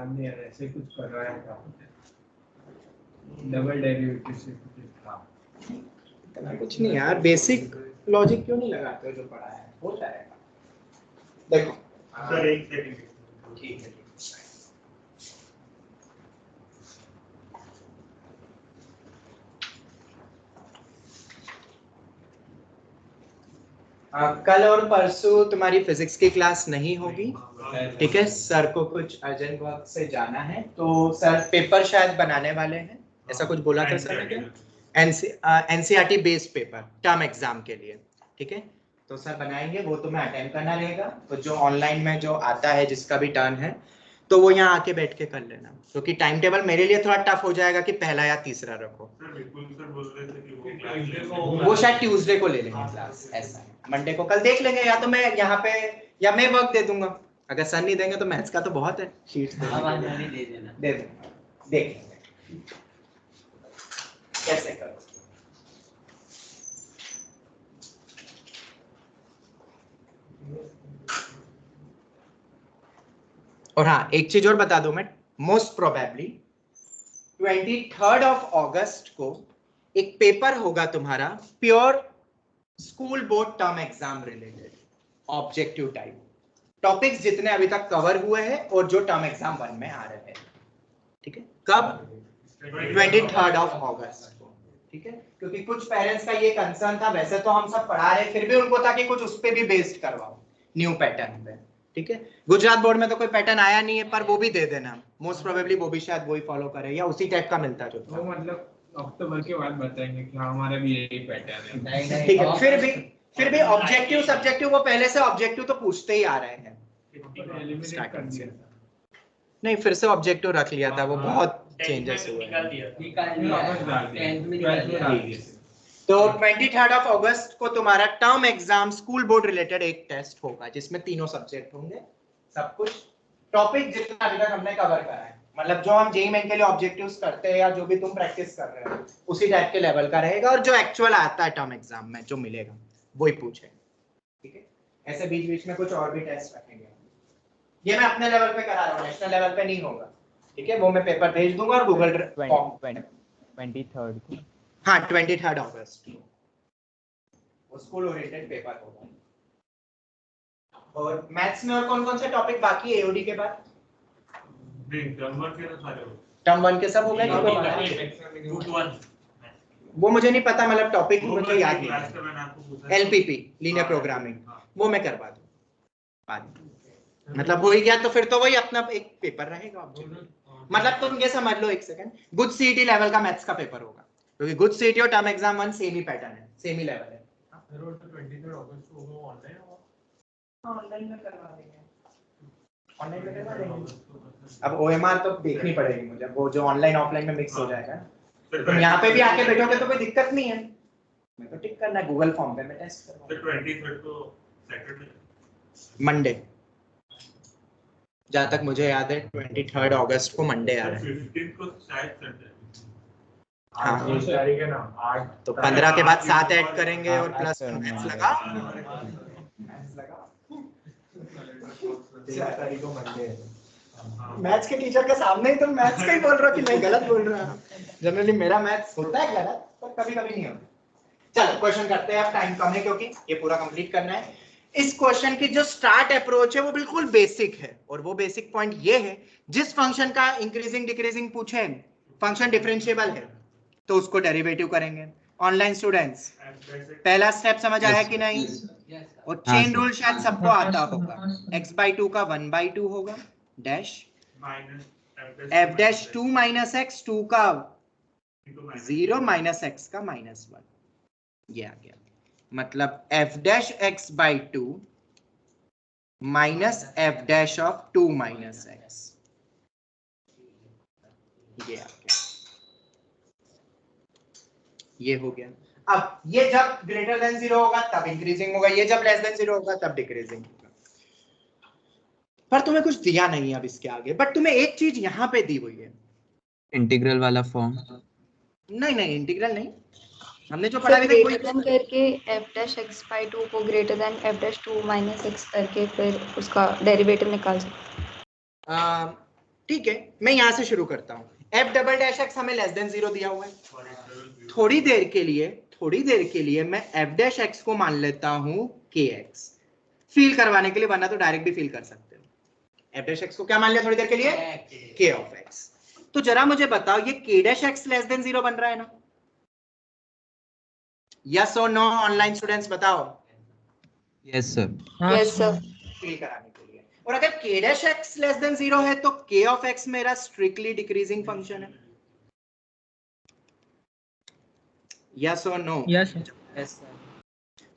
नहीं यार, ऐसे कुछ कर रहा है, डबल डेरिवेटिव से कुछ नहीं यार, बेसिक लॉजिक क्यों नहीं लगाते हो, जो पढ़ा है हो जाएगा। देखो सर एक सेकंड, ठीक है, कल और परसों तुम्हारी फिजिक्स की क्लास नहीं होगी, ठीक है। सर को कुछ अर्जेंट वर्क से जाना है, तो सर पेपर शायद बनाने वाले हैं, ऐसा कुछ बोला था सर ने क्या, NCERT based paper term exam के लिए, ठीक है। तो सर बनाएंगे, वो तुम्हें अटेंड करना रहेगा। तो जो ऑनलाइन में जो आता है जिसका भी टर्न है, तो वो यहाँ आके बैठ के कर लेना, क्योंकि टाइम टेबल मेरे लिए थोड़ा टफ हो जाएगा कि पहला या तीसरा रखो। वो शायद ट्यूसडे को ले लेंगे क्लास, ऐसा है। मंडे को कल देख लेंगे, या तो मैं यहाँ पे या मैं वर्क दे दूंगा, अगर सर नहीं देंगे तो मैथ्स का तो बहुत है, शीट्स दे देना, दे देना, देख लेंगे कैसे करो। और हाँ, एक चीज और बता दो मैं, मोस्ट प्रोबेबली 23 अगस्त को एक पेपर होगा तुम्हारा pure school board term exam related, objective type topics जितने अभी तक कवर हुए हैं और जो टर्म एग्जाम 1 में आ रहे हैं, ठीक है। कब? 23 अगस्त को, ठीक है, क्योंकि कुछ पेरेंट्स का ये कंसर्न था, वैसे तो हम सब पढ़ा रहे, फिर भी उनको था कि कुछ उस पे भी बेस्ड करवाओ, न्यू पैटर्न पे। ठीक है, गुजरात बोर्ड में तो कोई पैटर्न आया नहीं है, पर वो भी दे देना, मोस्ट प्रोबेबली वो भी शायद वही फॉलो करे या उसी टाइप का मिलता जो वो मतलब अक्टूबर के बाद बताएंगे कि हमारा भी यही पैटर्न है। ठीक है, फिर भी ऑब्जेक्टिव सब्जेक्टिव वो पहले से ऑब्जेक्टिव तो पूछते ही आ रहे हैं स्टार्टिंग से। नहीं, फिर से ऑब्जेक्टिव रख लिया था, वो बहुत चेंजेस हुए। तो 23 अगस्त को तुम्हारा term exam school board related एक टेस्ट होगा जिसमें तीनों सब्जेक्ट होंगे, सब कुछ टॉपिक जितना अभी तक हमने कवर करा है, मतलब जो हम जेईई मेन के लिए ऑब्जेक्टिव्स करते हैं या जो भी तुम प्रैक्टिस कर रहे हो उसी टाइप के लेवल का रहेगा, और जो एक्चुअल आता है टर्म एग्जाम में जो मिलेगा वही पूछेंगे। ठीक है, ऐसे बीच बीच में कुछ और भी टेस्ट रखेंगे। ये मैं अपने लेवल पे करा रहा हूँ, नेशनल लेवल पे नहीं होगा। ठीक है, वो मैं पेपर भेज दूंगा और गूगल फॉर्म 23rd को। हाँ 23 अगस्त को स्कूल ओरिएंटेड पेपर होगा। और मैथ्स में और कौन कौन से टॉपिक बाकी है एओडी के बाद? टर्म 1 के सब हो गए? वो मुझे नहीं पता, मतलब टॉपिक मुझे याद नहीं है। एलपीपी लीनियर प्रोग्रामिंग वो मैं करवा दूँ बाद, मतलब हो ही गया तो फिर तो वही अपना एक पेपर रहेगा ऑब्जेक्टिव। मतलब तुम ये समझ लो, एक सेकंड, गुड सीईटी लेवल का मैथ्स का पेपर होगा, क्योंकि गुड सीईटी और टर्म एग्जाम 1 सेम ही पैटर्न है, सेम ही लेवल है। ऑनलाइन में करवा देंगे, ऑनलाइन में करवा देंगे। अब ओएमआर तो देखनी पड़ेगी मुझे, वो जो ऑनलाइन ऑफलाइन में मिक्स हो जाएगा। तुम यहाँ पे भी आके बैठोगे तो कोई दिक्कत नहीं है, मैं तो टिक करना है गूगल फॉर्म पे, मैं टेस्ट करवाऊंगा। 23 को सैटरडे मंडे, जहाँ तक मुझे याद है 23 अगस्त को मंडे आ रहा है। 15 को शायद सैटरडे। हाँ तारीख है ना 8, तो 15 के बाद 7 ऐड करेंगे और प्लस मैथ्स लगा 4 तारीख को मंडे है। मैथ्स के टीचर के सामने ही तुम मैथ्स का ही बोल रहे हो कि मैं गलत बोल रहा हूँ? जनरली मेरा मैथ्स होता है गलत, पर कभी कभी नहीं होता। चलो क्वेश्चन करते हैं, अब टाइम कम है क्योंकि ये पूरा कंप्लीट करना है। इस क्वेश्चन की जो स्टार्ट अप्रोच है वो बिल्कुल बेसिक है, और वो बेसिक पॉइंट ये है, जिस फंक्शन का इंक्रीजिंग डिक्रीजिंग पूछे, फंक्शन डिफरेंशिएबल है तो उसको डेरिवेटिव करेंगे। ऑनलाइन स्टूडेंट्स पहला स्टेप समझ आया कि नहीं? और चेन रूल शायद सबको आता होगा, x/2 का 1/2 होगा डैश f'2 माइनस x 2 का 0 माइनस x का -1, ये आ गया। मतलब f'(x/2 minus f'(2 minus x), ये आ गया, ये हो गया। अब ये जब ग्रेटर देन 0 होगा तब इंक्रीजिंग होगा, ये जब लेस देन 0 होगा तब डिक्रीजिंग होगा। पर तुम्हें कुछ दिया नहीं है अब इसके आगे, बट तुम्हें एक चीज यहाँ पे दी हुई है, इंटीग्रल वाला फॉर्म। नहीं नहीं इंटीग्रल नहीं, हमने जो पढ़ा है ग्रेटर देन करके f'(x/2 को greater than f'(2 minus x करके फिर उसका डेरिवेटिव निकाल सकते। ठीक है, मैं यहाँ से शुरू करता हूँ। f'(x) हमें लेस देन 0 दिया हुआ है। थोड़ी देर के लिए मैं f'(x) को मान लेता हूँ kx, फील करवाने के लिए, वरना तो डायरेक्ट भी फील कर सकते हो। f'(x) को क्या मान लिया थोड़ी देर के लिए? k of x। तो जरा मुझे बताओ, ये k' लेस देन 0 बन रहा है ना? यस और नो ऑनलाइन स्टूडेंट्स बताओ। Yes sir. Yes sir. Feel कराने के लिए। और अगर k' लेस देन 0 है तो k of x मेरा स्ट्रिक्टली डिक्रीजिंग फंक्शन है। यस और नो? यस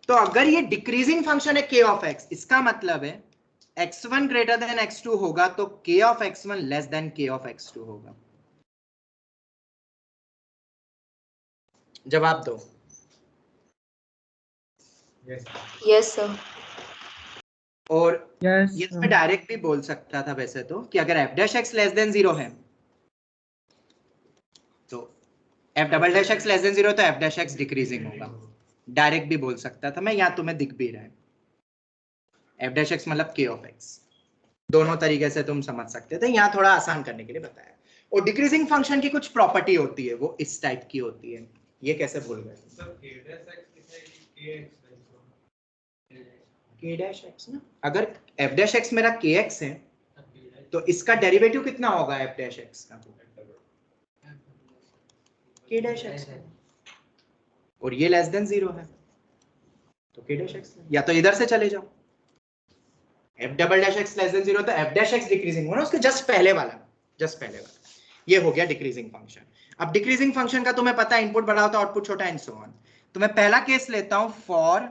तो अगर ये डिक्रीजिंग फंक्शन है k of x, इसका मतलब है x1 ग्रेटर देन x2 होगा तो k of x1 less than k of x2 होगा। जवाब दो। Yes sir. और यस ये मैं डायरेक्ट भी बोल सकता था वैसे तो, कि अगर f'(x) लेस देन 0 है तो f'(x) लेस देन 0 तो f'(x) डिक्रीजिंग होगा। डायरेक्ट भी बोल सकता था मैं, यहाँ तुम्हें दिख भी रहा है f'(x) मतलब k of x। दोनों तरीके से तुम समझ सकते थे, यहाँ थोड़ा आसान करने के लिए बताया। और डिक्रीजिंग फंक्शन की कुछ प्रॉपर्टी होती है, वो इस टाइप की होती है। ये कैसे भूल गए? k'(x) ना, अगर f'(x) मेरा kx है तो इसका डेरिवेटिव कितना होगा f'(x) का? k'(x) और ये लेस देन 0 है, तो k डैश x, या तो इधर से चले जाओ, f double dash x less than 0, तो f डैश x डिक्रीजिंग होना उसके जस्ट पहले वाला, ये हो गया डिक्रीजिंग फंक्शन। अब डिक्रीजिंग फंक्शन का तुम्हें पता है इनपुट बड़ा होता है आउटपुट छोटा एंड सो ऑन। तो मैं पहला केस लेता हूं for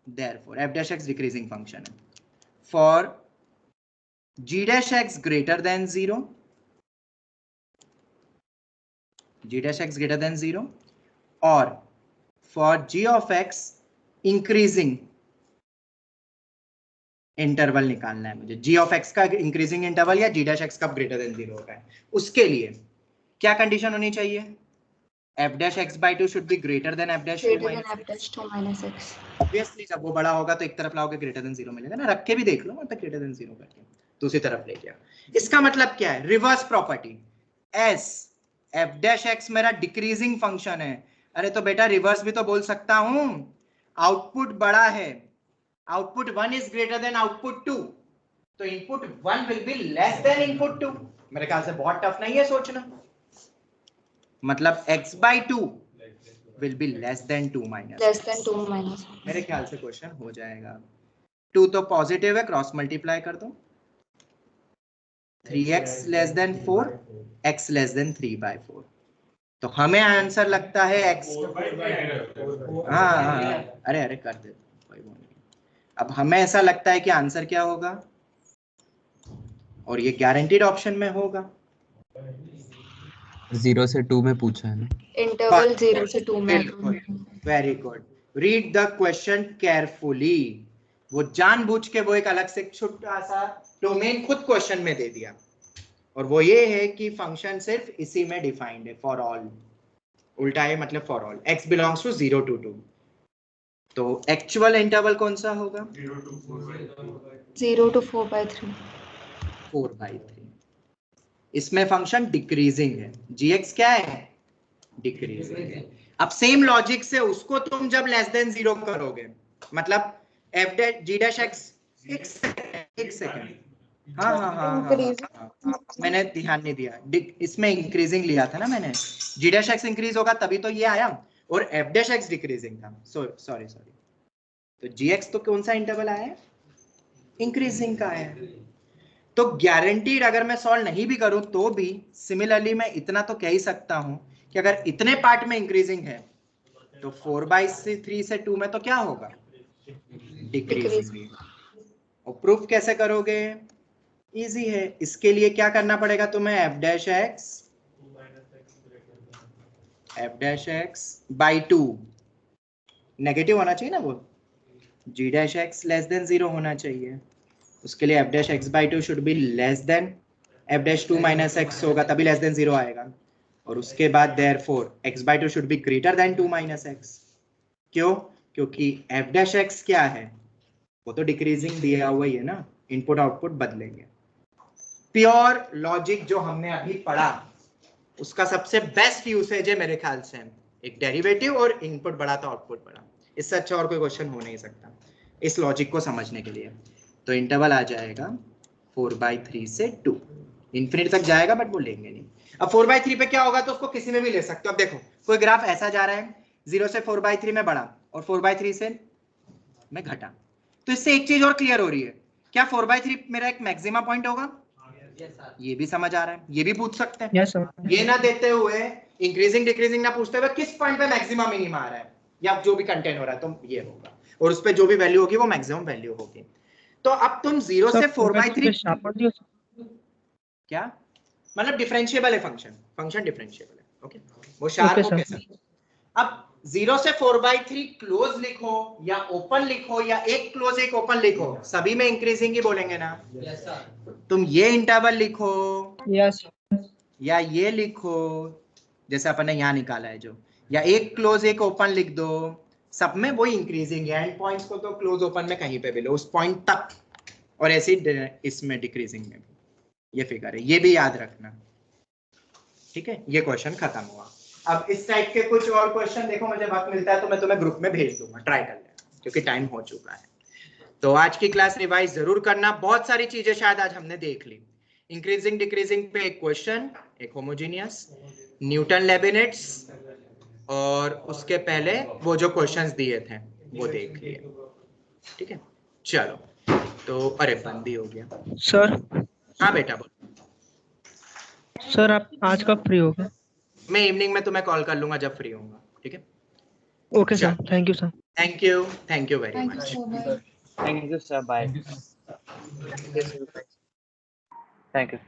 therefore f dash x decreasing function है, for g dash x greater than 0, g dash x greater than 0, और for g of x increasing interval निकालना है मुझे, g ऑफ x का इंक्रीजिंग इंटरवल या g डैश x कब greater than 0 होता है। उसके लिए क्या कंडीशन होनी चाहिए, f dash x by 2 should be greater than f dash 2 minus x। Obviously जब वो बड़ा होगा तो एक तरफ लाओगे ग्रेटर देन 0 मिलेगा ना, रख के भी देख लो मतलब ग्रेटर देन 0 करके दूसरी तरफ ले गया। इसका मतलब क्या है, reverse property, s f dash x मेरा डिक्रीजिंग फंक्शन है, अरे तो बेटा रिवर्स भी तो बोल सकता हूं, आउटपुट बड़ा है, output 1 is greater than output 2, तो input 1 will be less than input 2। मेरे ख्याल से बहुत टफ नहीं है सोचना, मतलब x by 2 will be less than 2 minus, मेरे ख्याल से क्वेश्चन हो जाएगा। 2 तो पॉजिटिव है, क्रॉस मल्टीप्लाई कर दो, 3x less than 4, x less than 3/4, तो हमें आंसर लगता है x, हाँ अरे कर दे, कोई वो नहीं। अब हमें ऐसा लगता है कि आंसर क्या होगा, और ये गारंटीड ऑप्शन में होगा, 0 से 2 में पूछा है ना, इंटरवल 0 से 2 में। Very good, read the question carefully. वो जानबूझ के वो एक अलग से छोटा सा डोमेन खुद क्वेश्चन में दे दिया, और वो ये है कि फंक्शन सिर्फ इसी में डिफाइंड है, फॉर ऑल, उल्टा है मतलब for all, x belongs to 0 to 2, तो एक्चुअल इंटरवल कौन सा होगा, 0 to 4/3। 4/3। इसमें फंक्शन डिक्रीजिंग है, gx क्या है, डिक्रीजिंग है। अब सेम लॉजिक से उसको तुम जब लेस देन 0 करोगे, मतलब f g डैश x, एक सेकंड, हाँ, मैंने ध्यान नहीं दिया, इसमें इंक्रीजिंग लिया था ना मैंने, g डैश x इंक्रीज होगा तभी तो ये आया, और f डैश x डिक्रीजिंग था, सॉरी, तो gx तो कौन सा इंटरवल आया है, इंक्रीजिंग का है। तो गारंटीड अगर मैं सॉल्व नहीं भी करूं तो भी सिमिलरली मैं इतना तो कह ही सकता हूं कि अगर इतने पार्ट में इंक्रीजिंग है तो 4/3 से 2 में तो क्या होगा, डिक्रीजिंग। और प्रूफ कैसे करोगे, इजी है, इसके लिए क्या करना पड़ेगा तुम्हें, f dash x by 2 negative होना चाहिए ना, वो g dash x less than 0 होना चाहिए, उसके लिए f dash x by 2 should be less than f dash 2 minus x होगा, तभी लेस देन 0 आएगा, और उसके बाद therefore x by 2 should be greater than 2 minus x। क्यों, क्योंकि f डैश x क्या है, वो तो डिक्रीजिंग दिया हुआ ही है ना, इनपुट आउटपुट बदलेंगे। प्योर लॉजिक जो हमने अभी पढ़ा उसका सबसे बेस्ट यूसेज है मेरे ख्याल से, एक डेरिवेटिव और इनपुट बड़ा तो आउटपुट बड़ा, इससे अच्छा और कोई क्वेश्चन हो नहीं सकता इस लॉजिक को समझने के लिए। तो इंटरवल आ जाएगा 4/3 से 2, इन्फिनिटी तक जाएगा बट वो लेंगे नहीं। अब 4/3 पे क्या होगा, तो उसको किसी में भी ले सकते हो। अब देखो कोई ग्राफ ऐसा जा रहा है, 0 से 4/3 में बढ़ा और 4/3 से में घटा, तो इससे एक चीज और क्लियर हो रही है, क्या 4/3 मेरा एक मैक्सिमा पॉइंट होगा, ये भी समझ आ रहा है, ये भी पूछ सकते हैं, ये ना देते हुए इंक्रीजिंग डिक्रीजिंग ना पूछते हुए किस पॉइंट पे मैक्सिमम मिनिमम आ रहा है या जो भी कंटेंट हो रहा है, तो ये होगा, और उस पे जो भी वैल्यू होगी वो मैक्सिमम वैल्यू होगी। तो अब तुम 0 से 4/3 क्या मतलब डिफरेंशिएबल है, फंक्शन डिफरेंशिएबल है, ओके, वो शार्प हो कैसे। अब 0 से 4/3 क्लोज लिखो या ओपन लिखो या एक क्लोज एक ओपन लिखो, सभी में इंक्रीजिंग ही बोलेंगे ना। yes, sir. तुम ये इंटरवल लिखो यस या ये लिखो जैसे अपन ने यहाँ निकाला है जो, या एक क्लोज एक ओपन लिख दो, सब में वही इंक्रीजिंग है, एंड पॉइंट्स को तो क्लोज ओपन में कहीं पे भी लो उस पॉइंट तक, और ऐसे इसमें डिक्रीजिंग में भी ये फिगर है, ये भी याद रखना, ठीक है। ये क्वेश्चन खत्म हुआ। अब इस टाइप के कुछ और क्वेश्चन देखो, मुझे वक्त मिलता है तो मैं तुम्हें ग्रुप में भेज दूंगा, ट्राई कर लेना क्योंकि टाइम हो चुका है। तो आज की क्लास रिवाइज जरूर करना, बहुत सारी चीजें शायद आज हमने देख ली। इंक्रीजिंग डिक्रीजिंग पे एक क्वेश्चन, एक होमोजेनियस, न्यूटन लेबिनिट्स, और उसके पहले वो जो क्वेश्चंस दिए थे वो देख लिए, ठीक है। चलो, तो अरे बंद भी हो गया। सर हाँ बेटा बोल। सर आप आज कब फ्री होगे? मैं इवनिंग में तुम्हें कॉल कर लूंगा जब फ्री होऊंगा, ठीक है। Okay sir, thank you sir. Thank you very thank you much. So much. Thank you sir, bye. Thank you.